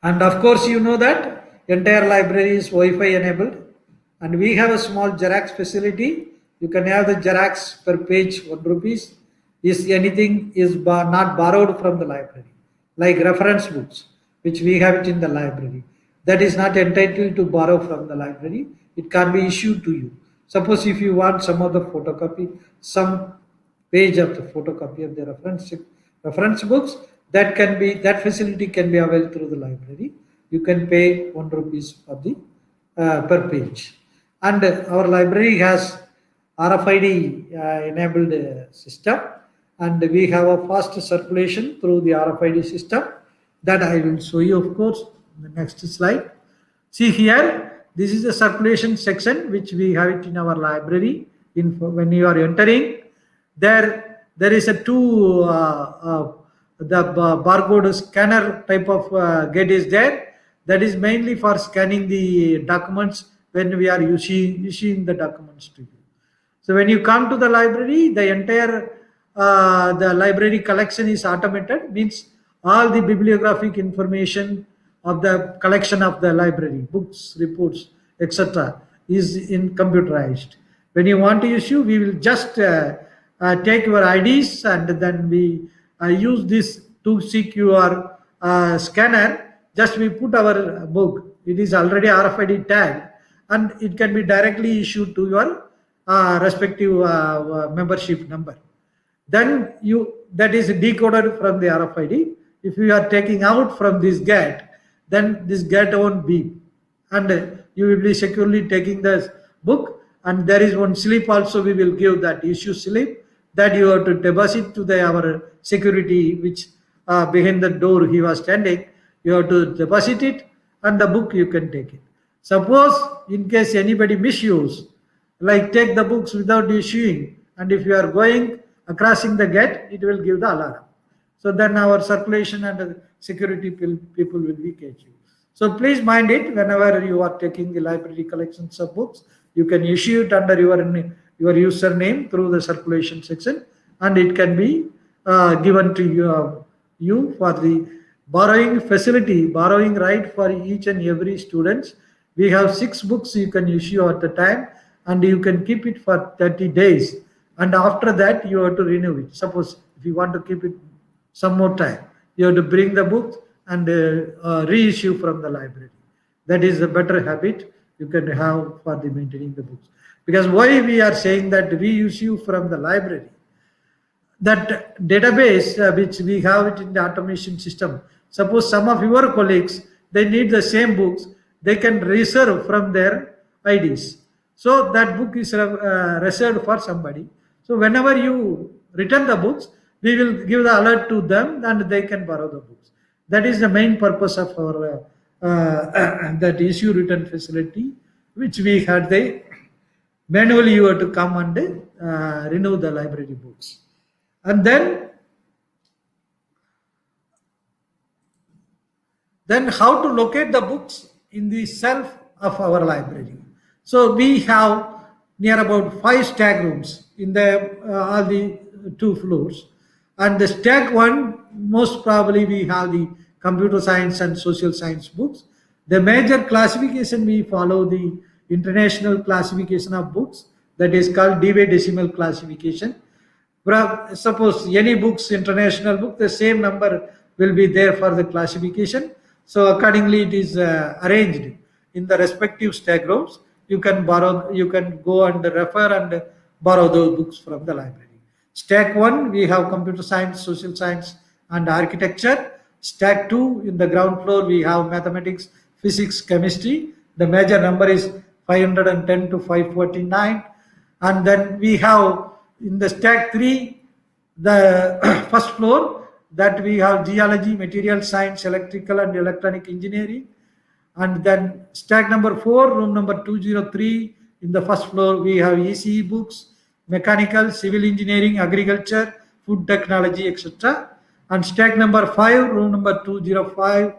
And of course, you know that entire library is Wi-Fi enabled, and we have a small Xerox facility. You can have the Xerox per page 1 rupees. Is anything is not borrowed from the library, like reference books, which we have it in the library. That is not entitled to borrow from the library. It can be issued to you. Suppose if you want some of the photocopy, some page of the photocopy of the reference books, that facility can be availed through the library. You can pay 1 rupees for the per page. And our library has RFID enabled system, and we have a fast circulation through the RFID system that I will show you, of course, in the next slide. See here, this is the circulation section which we have it in our library. When you are entering, there is a the barcode scanner type of gate is there. That is mainly for scanning the documents when we are issuing the documents to you. So when you come to the library, the entire the library collection is automated, means all the bibliographic information of the collection of the library, books, reports, etc., is in computerized. When you want to issue, we will just take your IDs, and then we use this 2CQR scanner. Just we put our book. It is already RFID tagged, and it can be directly issued to your respective membership number. Then that is decoded from the RFID. If you are taking out from this gate, then this gate won't beep, and you will be securely taking the book. And there is one slip also we will give, that issue slip, that you have to deposit to our security, which behind the door he was standing. You have to deposit it, and the book you can take it. Suppose in case anybody misuse, like take the books without issuing, and if you are going crossing the gate, it will give the alarm. So then our circulation and security people will be catch you. So please mind it, whenever you are taking the library collections of books, you can issue it under your username through the circulation section, and it can be given to you for the borrowing facility, borrowing right for each and every students. We have 6 books you can issue at the time, and you can keep it for 30 days. And after that, you have to renew it. Suppose if you want to keep it some more time, you have to bring the book and reissue from the library. That is a better habit you can have for the maintaining the books. Because why we are saying that reissue from the library? That database which we have it in the automation system. Suppose some of your colleagues, they need the same books, they can reserve from their IDs. So that book is reserved for somebody. So whenever you return the books, we will give the alert to them, and they can borrow the books. That is the main purpose of our that issue return facility, which we had the manually you have to come and renew the library books. And then Then how to locate the books in the shelf of our library. So we have near about 5 stack rooms in the all the 2 floors, and the stack one most probably we have the computer science and social science books. The major classification we follow the international classification of books, that is called Dewey Decimal Classification. Suppose any books, international book, the same number will be there for the classification. So accordingly, it is arranged in the respective stack rooms. You can borrow, you can go and refer and borrow those books from the library. Stack one, we have computer science, social science, and architecture. Stack two, in the ground floor, we have mathematics, physics, chemistry. The major number is 510 to 549. And then we have in the stack three, the first floor, that we have geology, material science, electrical and electronic engineering. And then stack number 4, room number 203, in the first floor, we have ECE books, mechanical, civil engineering, agriculture, food technology, etc. And stack number 5, room number 205,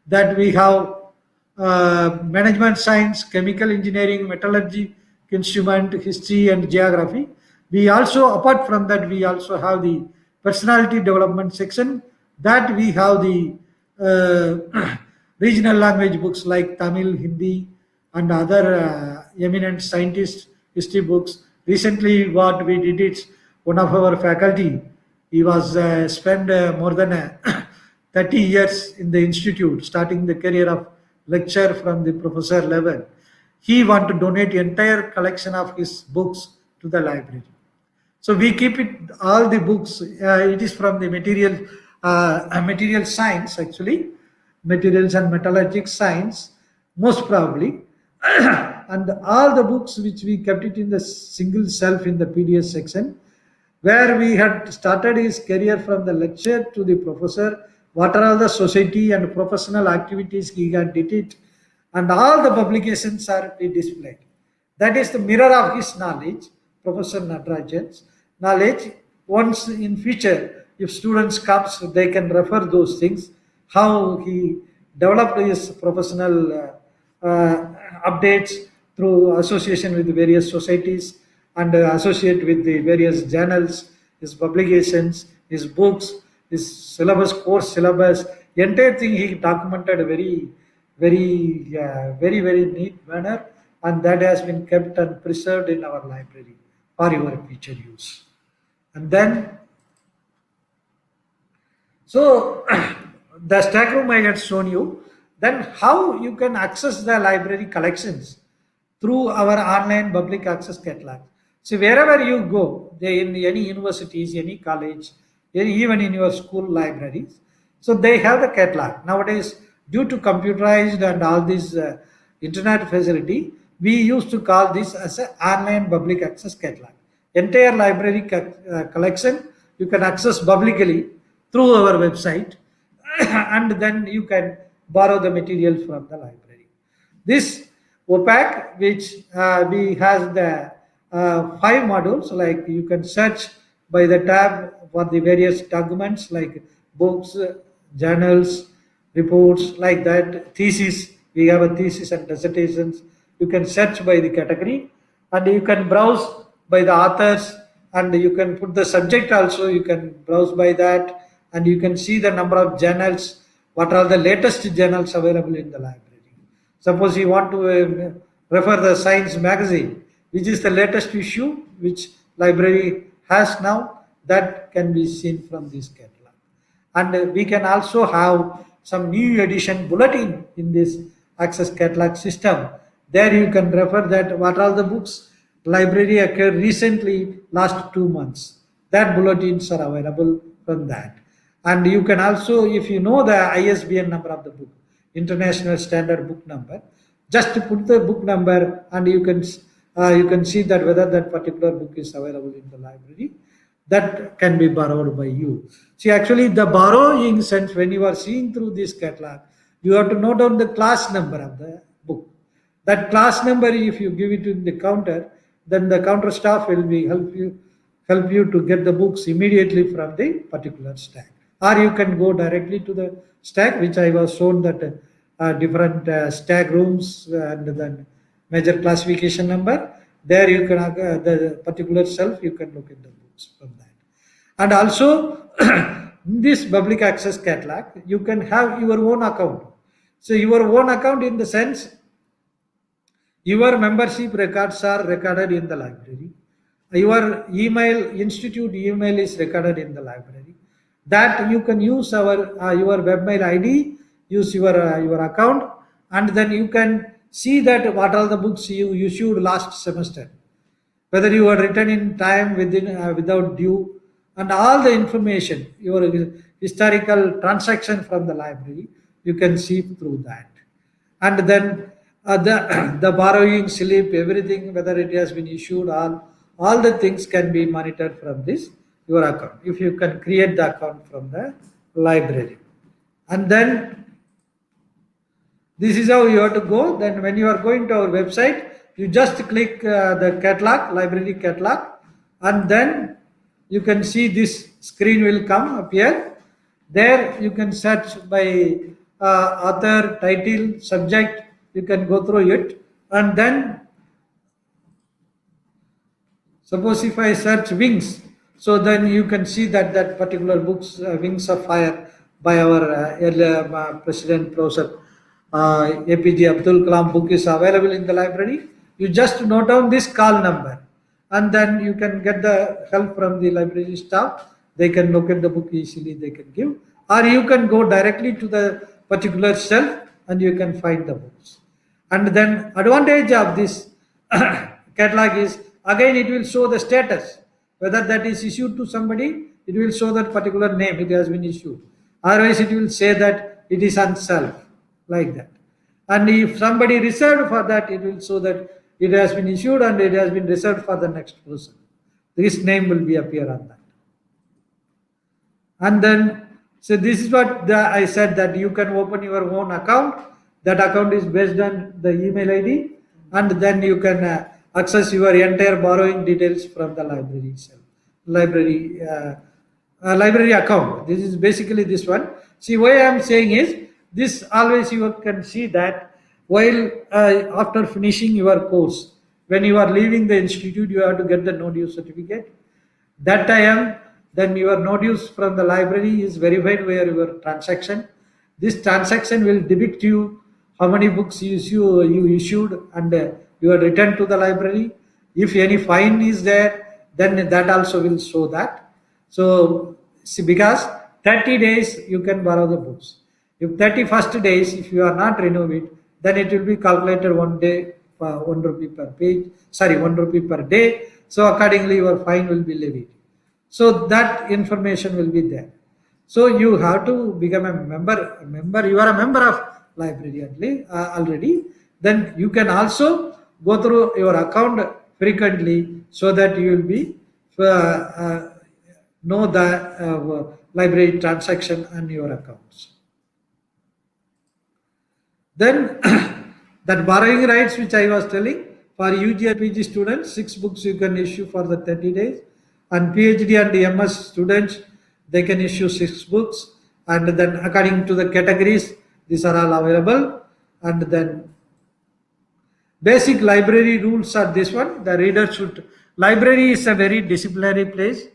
that we have management science, chemical engineering, metallurgy, instrument, history, and geography. We also, apart from that, we also have the personality development section, that we have the regional language books like Tamil, Hindi, and other eminent scientist history books. Recently, what we did is one of our faculty, he was spent more than 30 years in the institute, starting the career of lecture from the professor level. He want to donate entire collection of his books to the library. So we keep it all the books. It is from the material science actually, materials and metallurgic science, most probably. And all the books which we kept it in the single shelf in the PDS section, where we had started his career from the lecture to the professor, what are all the society and professional activities he had did it, and all the publications are displayed. That is the mirror of his knowledge, Professor Natarajan's knowledge. Once in future, if students comes, they can refer those things, how he developed his professional updates through association with various societies and associate with the various journals, his publications, his books, his syllabus, course syllabus, entire thing he documented very neat manner, and that has been kept and preserved in our library for your future use. And then, so the stack room I had shown you. Then how you can access the library collections through our online public access catalog. So wherever you go, in any universities, any college, even in your school libraries, so they have the catalog. Nowadays, due to computerized and all this internet facility, we used to call this as an online public access catalog. Entire library collection you can access publicly through our website, and then you can borrow the material from the library. This OPAC, which we has the 5 modules, like you can search by the tab for the various documents like books, journals, reports, like that, thesis. We have a thesis and dissertations. You can search by the category, and you can browse by the authors, and you can put the subject also. You can browse by that, and you can see the number of journals, what are the latest journals available in the library. Suppose you want to refer the science magazine, which is the latest issue which library has now, that can be seen from this catalog. And we can also have some new edition bulletin in this access catalog system. There you can refer that what are the books library occurred recently, last 2 months. That bulletins are available from that. And you can also, if you know the ISBN number of the book, International Standard Book Number, just put the book number, and you can see that whether that particular book is available in the library. That can be borrowed by you. See, actually, the borrowing sense, when you are seeing through this catalog, you have to note down the class number of the book. That class number, if you give it in the counter, then the counter staff will be help you to get the books immediately from the particular stack. or you can go directly to the stack, which I was shown that different stack rooms and then major classification number. There you can the particular shelf you can look at the books from that. And also in this public access catalog you can have your own account. So your own account in the sense your membership records are recorded in the library. Your email, institute email is recorded in the library. That you can use your webmail ID, use your account, and then you can see that what are the books you issued last semester, whether you are written in time within without due, and all the information, your historical transaction from the library, you can see through that. And then the borrowing slip, everything, whether it has been issued, all the things can be monitored from this your account if you can create the account from the library. And then this is how you have to go. Then when you are going to our website, you just click the catalog, library catalog, and then you can see this screen will come up here. There you can search by author, title, subject. You can go through it, and then suppose if I search wings, so then you can see that that particular book's Wings of Fire by our earlier President Professor APJ Abdul Kalam book is available in the library. You just note down this call number, and then you can get the help from the library staff. They can locate the book easily, they can give, or you can go directly to the particular shelf and you can find the books. And then advantage of this catalog is, again it will show the status, whether that is issued to somebody, it will show that particular name it has been issued, otherwise it will say that it is on shelf, like that. And if somebody reserved for that, it will show that it has been issued and it has been reserved for the next person. This name will be appear on that. And then, so this is what I said, that you can open your own account. That account is based on the email ID, and then you can access your entire borrowing details from the library itself. Library account. This is basically this one. See, why I am saying is this, always you can see that while after finishing your course, when you are leaving the institute, you have to get the no due certificate. That time, then your no dues from the library is verified via your transaction. This transaction will depict you how many books you issued and you are returned to the library. If any fine is there, then that also will show that. So see, because 30 days you can borrow the books. If 31st days, if you are not renew it, then it will be calculated 1 day for 1 rupee per page, 1 rupee per day. So accordingly your fine will be levied. So that information will be there. So you have to become a member. You are a member of library already. Then you can also go through your account frequently, so that you will be know the library transaction and your accounts. Then that borrowing rights which I was telling, for UG and PG students, 6 books you can issue for the 30 days, and PhD and MS students, they can issue 6 books, and then according to the categories, these are all available. And then basic library rules are this one. The reader should, library is a very disciplinary place,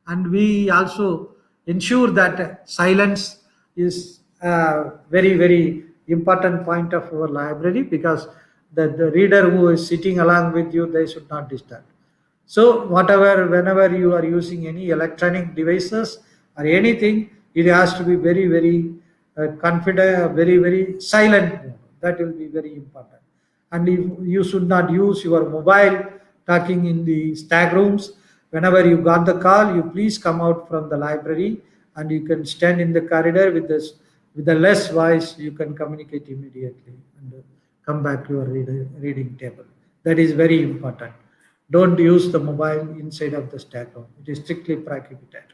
and we also ensure that silence is a very, very important point of our library, because the reader who is sitting along with you, they should not disturb. So whenever you are using any electronic devices or anything, it has to be very, very confident, very, very silent mode. That will be very important. And if you should not use your mobile talking in the stack rooms. Whenever you got the call, you please come out from the library and you can stand in the corridor with this, with the less voice. You can communicate immediately and come back to your reading table. That is very important. Don't use the mobile inside of the stack room. It is strictly prohibited.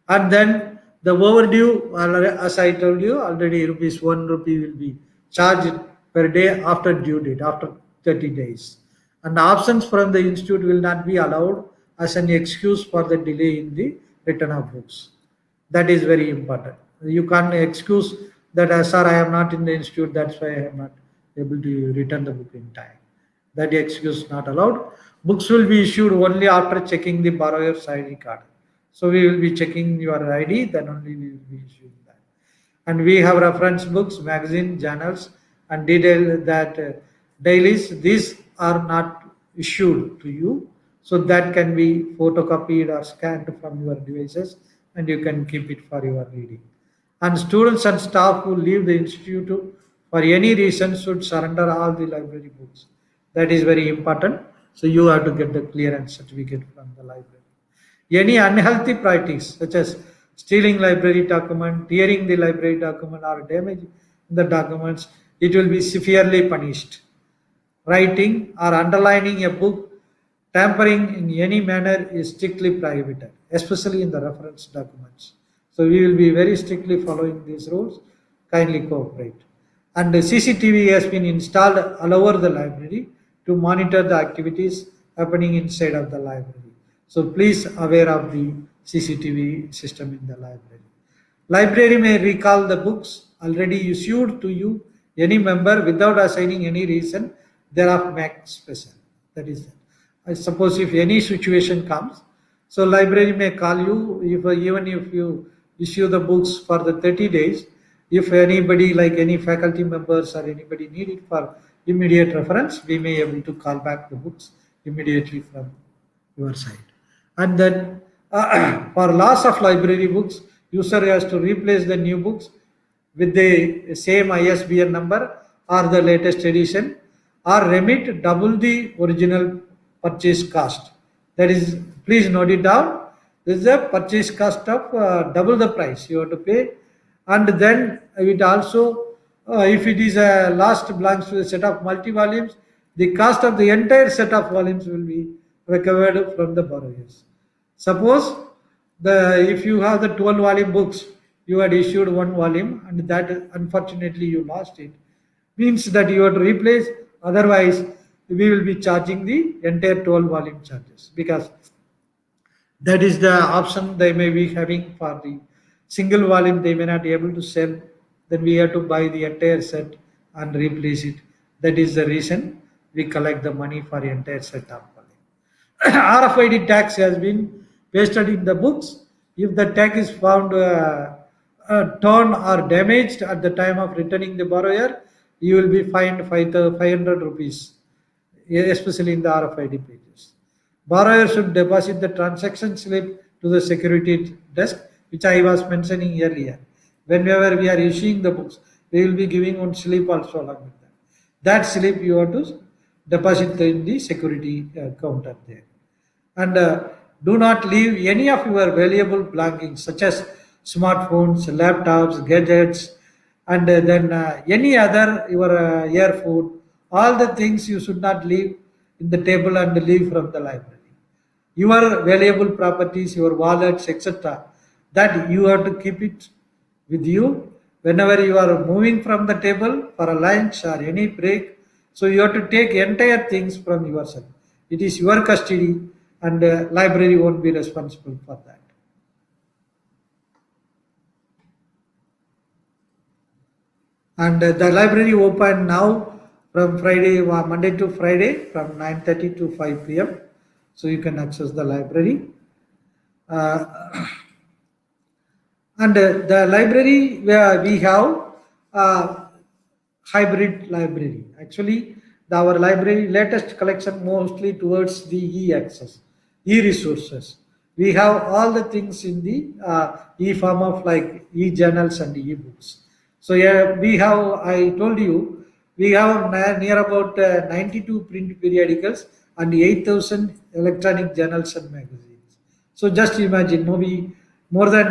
And then the overdue, as I told you already, rupees 1 rupee will be charged per day after due date, after 30 days. And absence from the institute will not be allowed as an excuse for the delay in the return of books. That is very important. You can't excuse that, sir, I am not in the institute, that's why I am not able to return the book in time. That excuse not allowed. Books will be issued only after checking the borrower's ID card. So we will be checking your ID, then only we will be issuing that. And we have reference books, magazine, journals, and detail that dailies. These are not issued to you, so that can be photocopied or scanned from your devices, and you can keep it for your reading. And students and staff who leave the institute for any reason should surrender all the library books. That is very important. So you have to get the clearance certificate from the library. Any unhealthy practice, such as stealing library document, tearing the library document, or damaging the documents, it will be severely punished. Writing or underlining a book, tampering in any manner is strictly prohibited, especially in the reference documents. So we will be very strictly following these rules. Kindly cooperate. And the CCTV has been installed all over the library to monitor the activities happening inside of the library. So please aware of the CCTV system in the library. Library may recall the books already issued to you, any member, without assigning any reason thereof make special. That is it. I suppose if any situation comes, so library may call you if even if you issue the books for the 30 days, if anybody like any faculty members or anybody need it for immediate reference, we may able to call back the books immediately from your side. And then for loss of library books, user has to replace the new books with the same ISBN number or the latest edition, or remit double the original purchase cost. That is, please note it down. This is a purchase cost of double the price you have to pay. And then it also, if it is a last belongs to a set of multi volumes, the cost of the entire set of volumes will be recovered from the borrowers. Suppose if you have the 12 volume books, you had issued one volume and that unfortunately you lost it, means that you have to replace. Otherwise, we will be charging the entire 12 volume charges, because that is the option they may be having for the single volume. They may not be able to sell. Then we have to buy the entire set and replace it. That is the reason we collect the money for the entire set of volume. RFID tax has been pasted in the books. If the tag is found torn or damaged at the time of returning the borrower, you will be fined 500 rupees, especially in the RFID pages. Borrower should deposit the transaction slip to the security desk, which I was mentioning earlier. Whenever we are issuing the books, we will be giving one slip also along with that. That slip you have to deposit in the security counter there. And do not leave any of your valuable belongings, such as smartphones, laptops, gadgets, and then any other your earphone. All the things you should not leave in the table and leave from the library. Your valuable properties, your wallets, etc., that you have to keep it with you whenever you are moving from the table for a lunch or any break. So you have to take entire things from yourself. It is your custody, and library won't be responsible for that. And the library open now from Friday, Monday to Friday, from 9:30 to 5 p.m. So you can access the library. Uh, and the library where we have hybrid library. Actually, our library latest collection mostly towards the e-access, e-resources. We have all the things in the e-form of like e-journals and e-books. So yeah, we have, I told you, we have near about 92 print periodicals and 8,000 electronic journals and magazines. So just imagine, maybe more than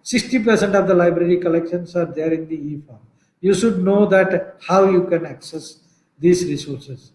60% of the library collections are there in the e-form. You should know that how you can access these resources.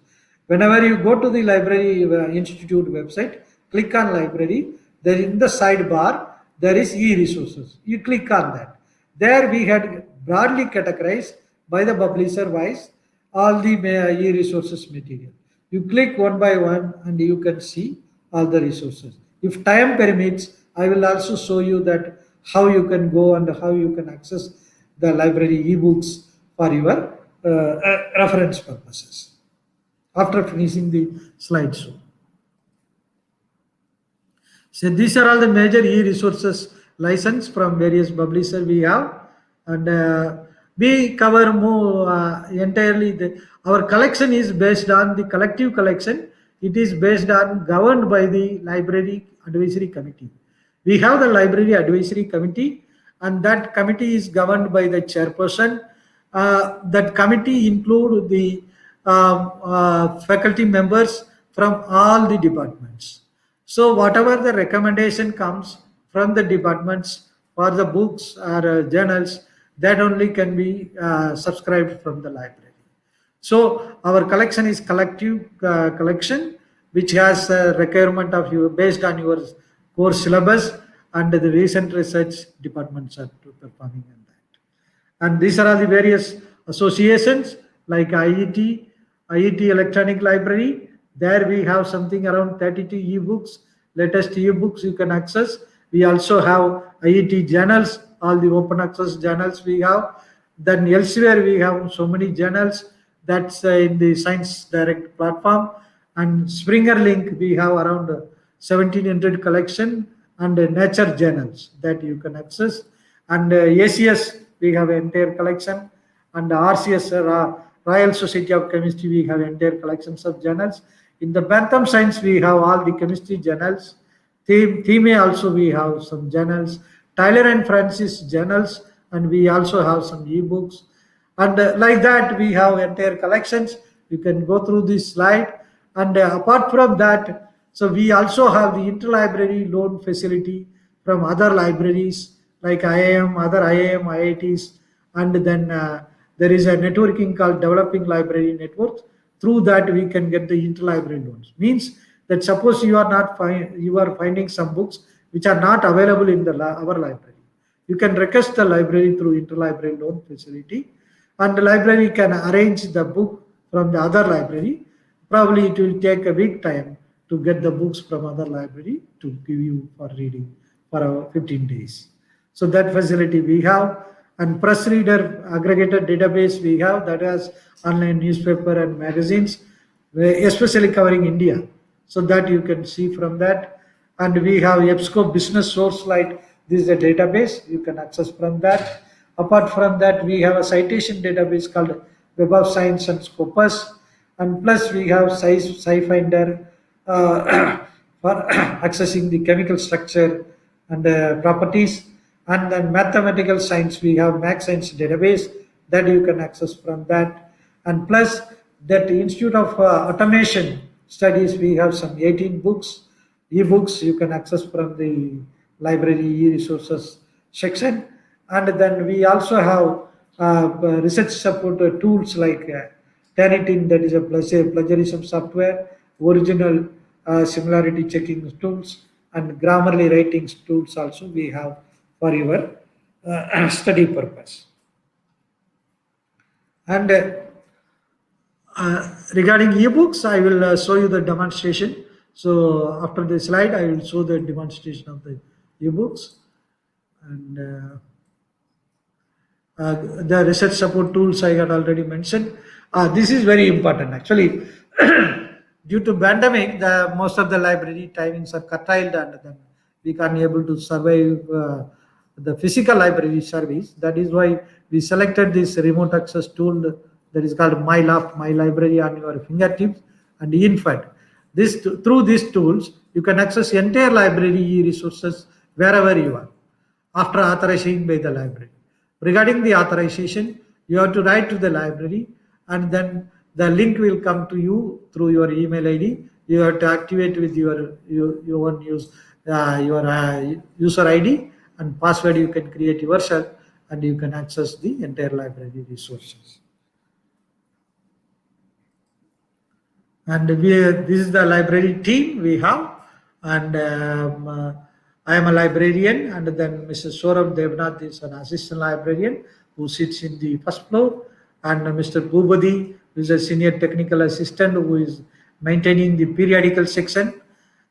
Whenever you go to the library institute website, click on library. There in the sidebar, there is e-resources. You click on that. There we had broadly categorized by the publisher wise all the e-resources material. You click one by one and you can see all the resources. If time permits, I will also show you that how you can go and how you can access the library ebooks for your reference purposes after finishing the slideshow. So these are all the major e-resources license from various publishers we have, and we cover more entirely. Our collection is based on the collective collection. It is based on governed by the library advisory committee. We have the library advisory committee, and that committee is governed by the chairperson. That committee include the faculty members from all the departments. So whatever the recommendation comes from the departments for the books or journals, that only can be subscribed from the library. So our collection is collective collection, which has a requirement of you based on your course syllabus, and the recent research departments are performing on that. And these are all the various associations like IET Electronic Library. There we have something around 32 ebooks, latest ebooks you can access. We also have IET journals, all the open access journals we have. Then elsewhere we have so many journals that's in the Science Direct platform. And Springer Link we have around 1700 collection and nature journals that you can access. And ACS we have entire collection, and RCS Royal Society of Chemistry we have entire collections of journals. In the Bantam Science we have all the chemistry journals. Theme also we have some journals, Tyler and Francis journals, and we also have some ebooks. And like that we have entire collections. You can go through this slide. And apart from that, so we also have the interlibrary loan facility from other libraries like IIM, other IIM, IITs, and then there is a networking called Developing Library Network. Through that, we can get the interlibrary loans. Means that suppose you are not you are finding some books which are not available in the our library, you can request the library through interlibrary loan facility, and the library can arrange the book from the other library. Probably it will take a week time to get the books from other library to give you for reading for 15 days. So that facility we have. And press reader aggregated database we have, that has online newspaper and magazines, especially covering India. So that you can see from that. And we have EBSCO business source light. This is a database you can access from that. Apart from that, we have a citation database called Web of Science and Scopus. And plus we have SciFinder for accessing the chemical structure and properties. And then mathematical science, we have Max Science database that you can access from that. And plus that Institute of Automation Studies, we have some 18 books, ebooks you can access from the library e-resources section. And then we also have research support tools like Tanitin, that is a plagiarism software, original similarity checking tools, and Grammarly writing tools also we have for your study purpose. And regarding ebooks, I will show you the demonstration. So after the slide, I will show the demonstration of the ebooks. And the research support tools I had already mentioned. This is very important actually. Due to pandemic, most of the library timings are curtailed, and then we can't able to survive the physical library service. That is why we selected this remote access tool that is called MyLab, My Library on your fingertips. And in fact, through these tools, you can access entire library resources wherever you are after authorizing by the library. Regarding the authorization, you have to write to the library, and then the link will come to you through your email ID. You have to activate with your own user ID and password you can create yourself, and you can access the entire library resources. And this is the library team we have, and I am a librarian, and then Mr. Saurabh Devnath is an assistant librarian who sits in the first floor, and Mr. Bhubadi is a senior technical assistant who is maintaining the periodical section,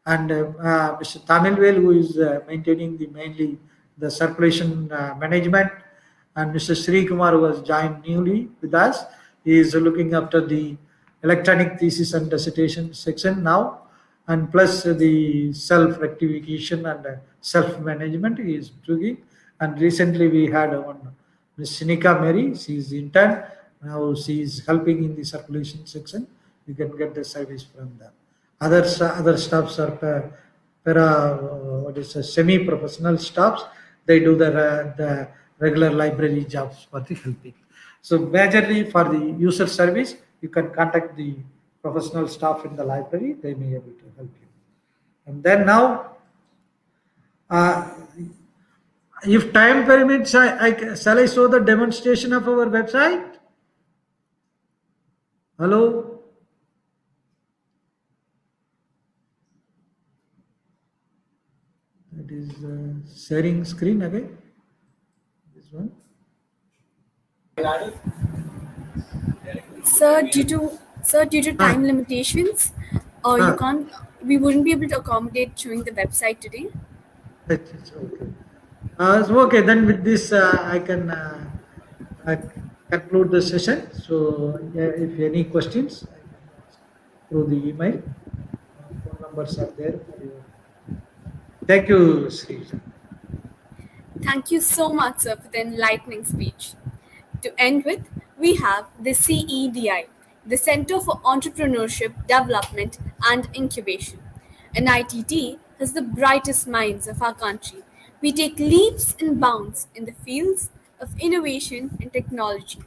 and Mr. Tamilvel who is maintaining the mainly the circulation management, and Mr. Sri Kumar, who has joined newly with us. He is looking after the electronic thesis and dissertation section now, and plus the self rectification and self management he is doing. And recently we had one Miss Sinika Mary. She is intern now. She is helping in the circulation section. You can get the service from them. Other staffs are semi-professional staffs. They do the regular library jobs for the helping. So majorly for the user service, you can contact the professional staff in the library. They may be able to help you. And then now, if time permits, shall I show the demonstration of our website? Hello? That is sharing screen again. This one. Due to time limitations, you can't. We wouldn't be able to accommodate showing the website today. It's okay. So okay, then with this, I can conclude the session. So if any questions, I can ask through the email. Phone numbers are there for you. Thank you, Sri. Thank you so much, sir, for the enlightening speech. To end with, we have the CEDI, the Center for Entrepreneurship, Development and Incubation. NITT has the brightest minds of our country. We take leaps and bounds in the fields of innovation and technology.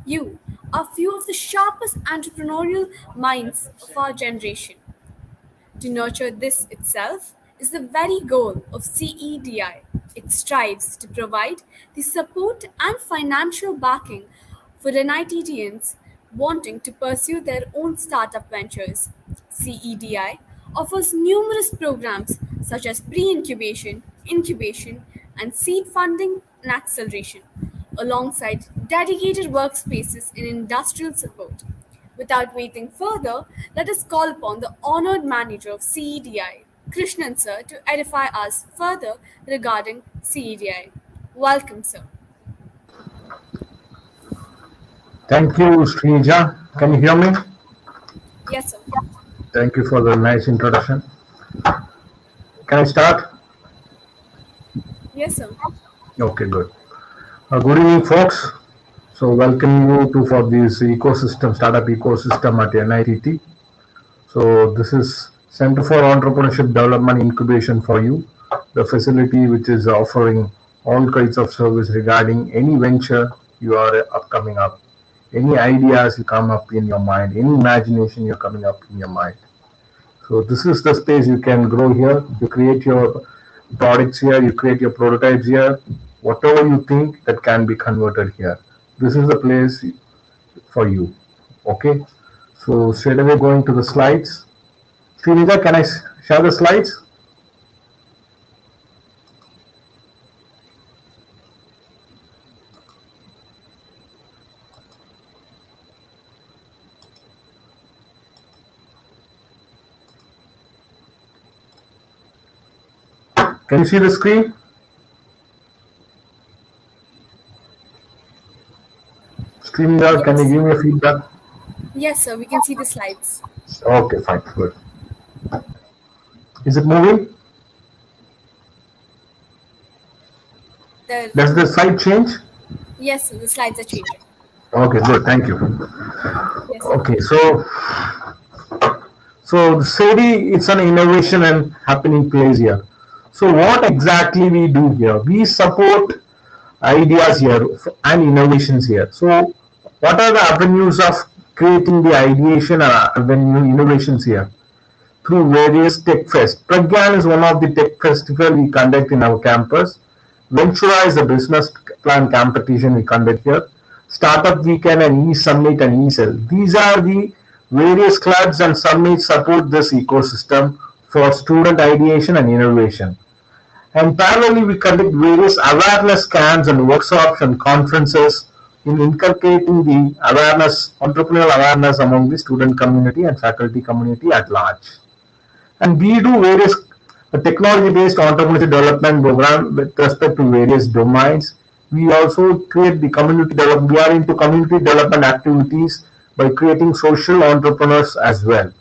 You are few of the sharpest entrepreneurial minds of our generation. To nurture this itself is the very goal of CEDI. It strives to provide the support and financial backing for NITTians wanting to pursue their own startup ventures. CEDI offers numerous programs such as pre-incubation, incubation, and seed funding and acceleration, alongside dedicated workspaces in industrial support. Without waiting further, let us call upon the honored manager of CEDI, Krishnan sir, to edify us further regarding CEDI. Welcome, sir. Thank you, Srinija. Can you hear me? Yes, sir. Thank you for the nice introduction. Can I start? Yes, sir. Okay, good. Good evening, folks. So, welcome you to for this ecosystem, startup ecosystem at NITT. So, this is Center for Entrepreneurship Development Incubation for you, the facility which is offering all kinds of service regarding any venture you are upcoming up, any ideas you come up in your mind, any imagination you're coming up in your mind. So this is the space you can grow here. You create your products here, you create your prototypes here. Whatever you think that can be converted here. This is the place for you. Okay. So straight away going to the slides. Srinija, can I share the slides? Can you see the screen? Srinija, can you give me a feedback? Yes, sir. We can see the slides. Okay, fine, good. Is it moving? Does the slide change? Yes, sir. The slides are changing. Okay, good. Thank you. Yes, sir. Okay, so SEDI, it's an innovation and happening place here. So what exactly we do here? We support ideas here and innovations here. So what are the avenues of creating the ideation and avenue innovations here? Through various tech fest. Pragyan is one of the tech festival we conduct in our campus. Ventura is a business plan competition we conduct here. Startup Weekend and E-Summit and E-Cell. These are the various clubs and summits support this ecosystem for student ideation and innovation. And parallelly, we conduct various awareness camps and workshops and conferences in inculcating the awareness, entrepreneurial awareness among the student community and faculty community at large. And we do various a technology-based entrepreneurship development program with respect to various domains. We also create the community development. We are into community development activities by creating social entrepreneurs as well.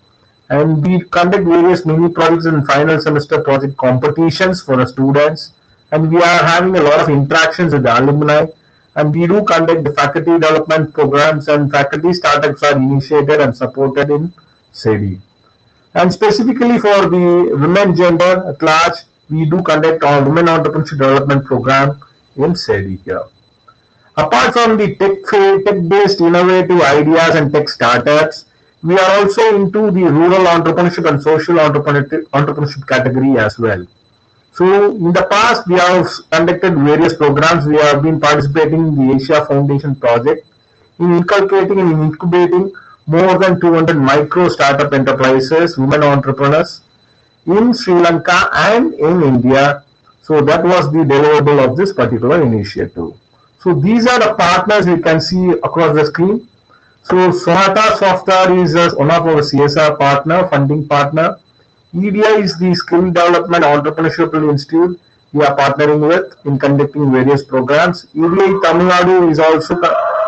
And we conduct various mini projects and final semester project competitions for the students. And we are having a lot of interactions with the alumni. And we do conduct the faculty development programs, and faculty startups are initiated and supported in SEDI. And specifically for the women gender at large, we do conduct our Women Entrepreneurship Development Program in SEDI here. Apart from the tech-based innovative ideas and tech startups, we are also into the rural entrepreneurship and social entrepreneurship category as well. So in the past, we have conducted various programs. We have been participating in the Asia Foundation project in inculcating and incubating more than 200 micro startup enterprises, women entrepreneurs in Sri Lanka and in India. So that was the deliverable of this particular initiative. So these are the partners you can see across the screen. So Sonata Software is one of our CSR partner, funding partner. EDI is the Skill Development Entrepreneurship Institute we are partnering with in conducting various programs. EDI Tamil Nadu is also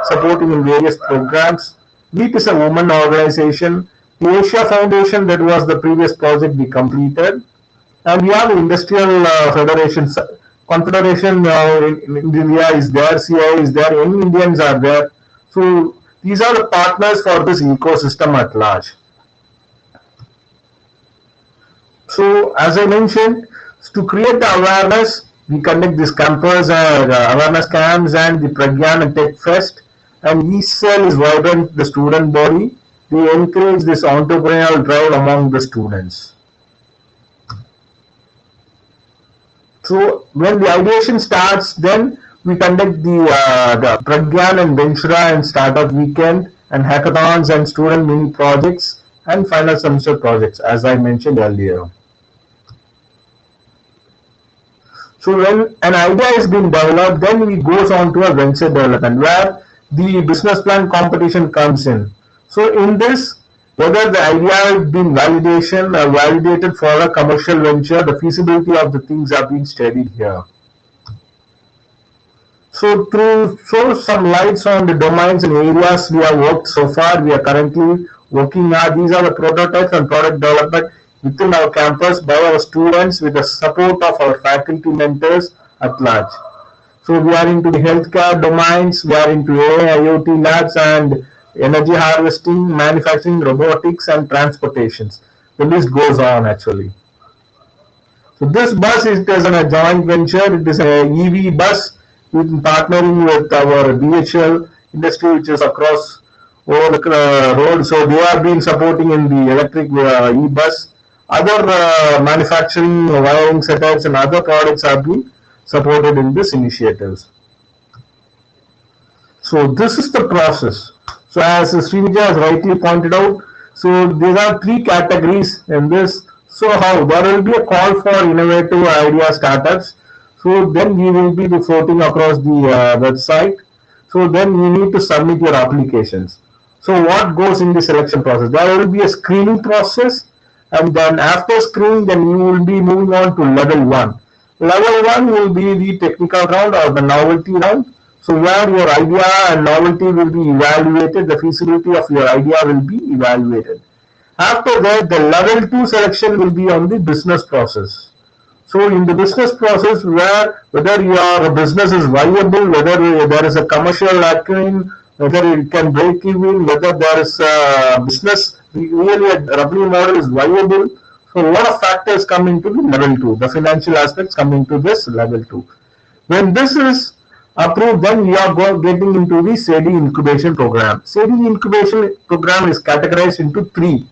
supporting in various programs. LEAP is a women organization. The Asia Foundation, that was the previous project we completed. And we have the Industrial Federations. Confederation in India is there, CI is there, young Indians are there. So these are the partners for this ecosystem at large. So as I mentioned, to create the awareness, we conduct this campus awareness camps and the Pragyan and Tech Fest. And each cell is vibrant, the student body. They encourage this entrepreneurial drive among the students. So when the ideation starts, then we conduct the Pragyan and Ventura and Startup Weekend and hackathons and student mini projects and final semester projects, as I mentioned earlier. So when an idea has been developed, then we goes on to a venture development where the business plan competition comes in. So in this, whether the idea has been validated for a commercial venture, the feasibility of the things are being studied here. So to throw some lights on the domains and areas we have worked so far, we are currently working on. These are the prototypes and product development within our campus by our students with the support of our faculty mentors at large. So we are into the healthcare domains, we are into AI, IoT labs and energy harvesting, manufacturing, robotics and transportations. The list goes on actually. So this bus is a joint venture. It is an EV bus with partnering with our DHL industry, which is across over the road. So they have been supporting in the electric e-bus. Other manufacturing, wiring setups and other products have been supported in this initiatives. So this is the process. So as Srinija has rightly pointed out, so there are three categories in this. So how there will be a call for innovative idea startups. So then we will be floating across the website. So then you need to submit your applications. So what goes in the selection process? There will be a screening process, and then after screening, then you will be moving on to level 1. Level 1 will be the technical round or the novelty round. So where your idea and novelty will be evaluated, the feasibility of your idea will be evaluated. After that, the level 2 selection will be on the business process. So in the business process, whether your business is viable, whether there is a commercial acumen, whether it can break even, whether there is a business, really a revenue model is viable. So a lot of factors come into the level 2. The financial aspects come into this level 2. When this is approved, then we are getting into the SEDI Incubation Program. SEDI Incubation Program is categorized into 3.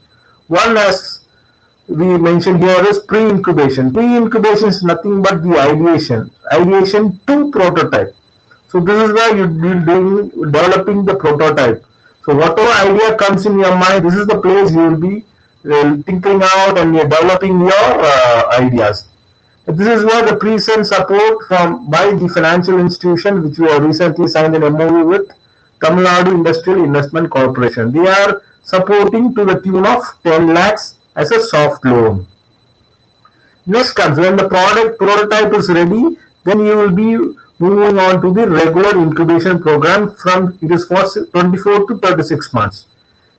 One, as we mentioned here, is pre-incubation. Pre-incubation is nothing but the ideation to prototype. So this is where you'll be developing the prototype. So whatever idea comes in your mind, this is the place you will be thinking out and you're developing your ideas. This is where the present support by the financial institution, which we have recently signed an MOU with Tamil Nadu Industrial Investment Corporation. They are supporting to the tune of 10 lakhs as a soft loan. Next comes when the product prototype is ready, then you will be moving on to the regular incubation program from it is for 24 to 36 months.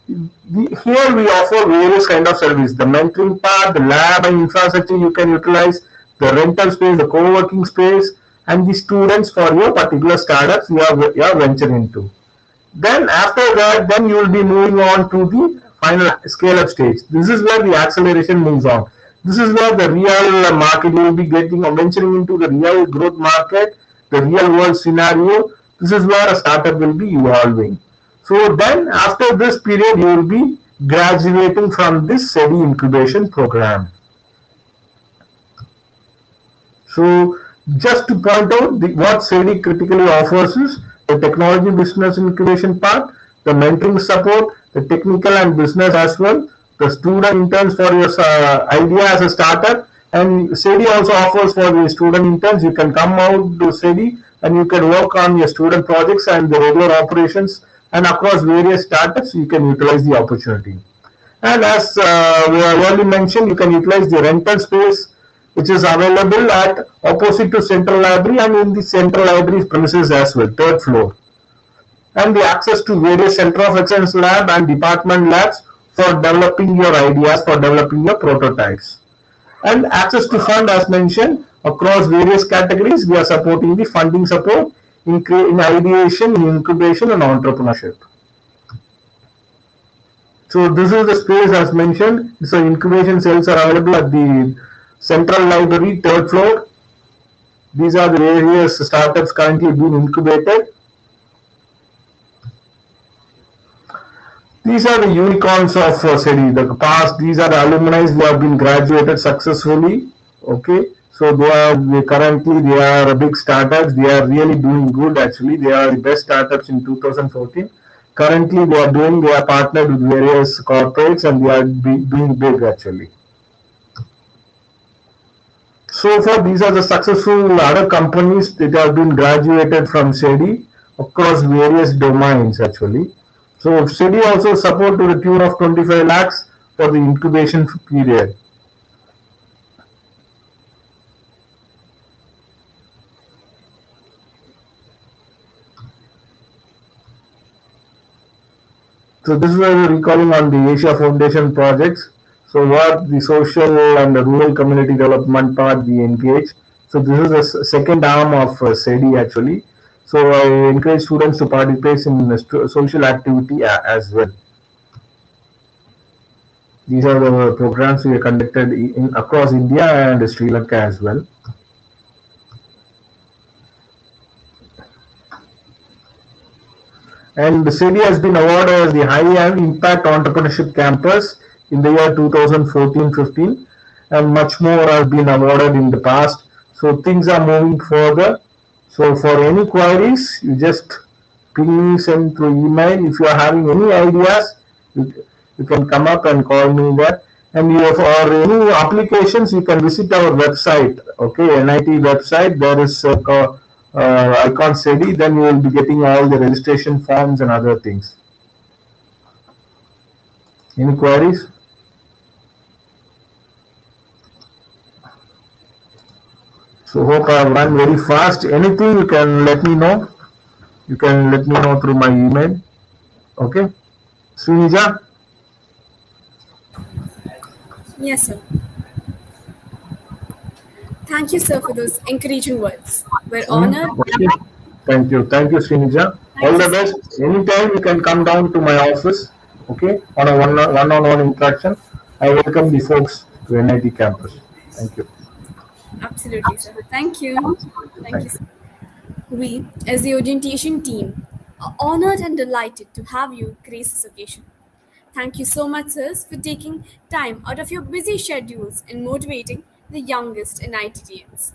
Here we offer various kind of service. The mentoring part, the lab and infrastructure you can utilize, the rental space, the co-working space, and the students for your particular startups you are venturing into. Then after that, then you will be moving on to the final scale up stage. This is where the acceleration moves on. This is where the real market you will be getting or venturing into the real growth market, the real world scenario. This is where a startup will be evolving. So then after this period, you will be graduating from this SEDI incubation program. So just to point out, what SEDI critically offers is the technology business incubation part, the mentoring support, the technical and business as well, the student interns for your idea as a startup, and SEDI also offers for the student interns. You can come out to SEDI and you can work on your student projects and the regular operations, and across various startups you can utilize the opportunity. And as we already mentioned, you can utilize the rental space which is available at opposite to Central Library and in the Central Library premises as well, third floor. And the access to various Center of Excellence lab and department labs for developing your ideas, for developing your prototypes. And access to fund as mentioned across various categories. We are supporting the funding support in ideation, in incubation and entrepreneurship. So this is the space as mentioned. So incubation cells are available at the Central Library, third floor. These are the various startups currently being incubated. These are the unicorns of SEDI. The past, these are the alumni who have been graduated successfully. Okay, so currently they are big startups. They are really doing good. Actually, they are the best startups in 2014. Currently, they are partnered with various corporates and they are doing big actually. So far, these are the successful other companies that have been graduated from SEDI across various domains actually. So SEDI also support to the tune of 25 lakhs for the incubation period. So this is where we're recalling on the Asia Foundation projects. So what the social and the rural community development part we engage. So this is the second arm of SEDI actually. So I encourage students to participate in social activity as well. These are the programs we have conducted across India and Sri Lanka as well. And SEDI has been awarded as the High Impact Entrepreneurship Campus in the year 2014-15, and much more has been awarded in the past. So things are moving further. So for any queries, you just ping me, send through email. If you are having any ideas, you can come up and call me there. And for any applications, you can visit our website. Okay, NIT website. There is icon SEDI. Then you will be getting all the registration forms and other things. Any queries? So hope I have run very fast. Anything you can let me know. You can let me know through my email. Okay, Srinija. Yes, sir. Thank you, sir, for those encouraging words. We're honored. Okay. Thank you, Srinija. All the best. Anytime you can come down to my office. Okay, on a one-on-one interaction. I welcome the folks to NIT campus. Thank you. Absolutely, sir. Thank you. Thank you, sir. We, as the orientation team, are honored and delighted to have you grace this occasion. Thank you so much, sirs, for taking time out of your busy schedules and motivating the youngest NITians.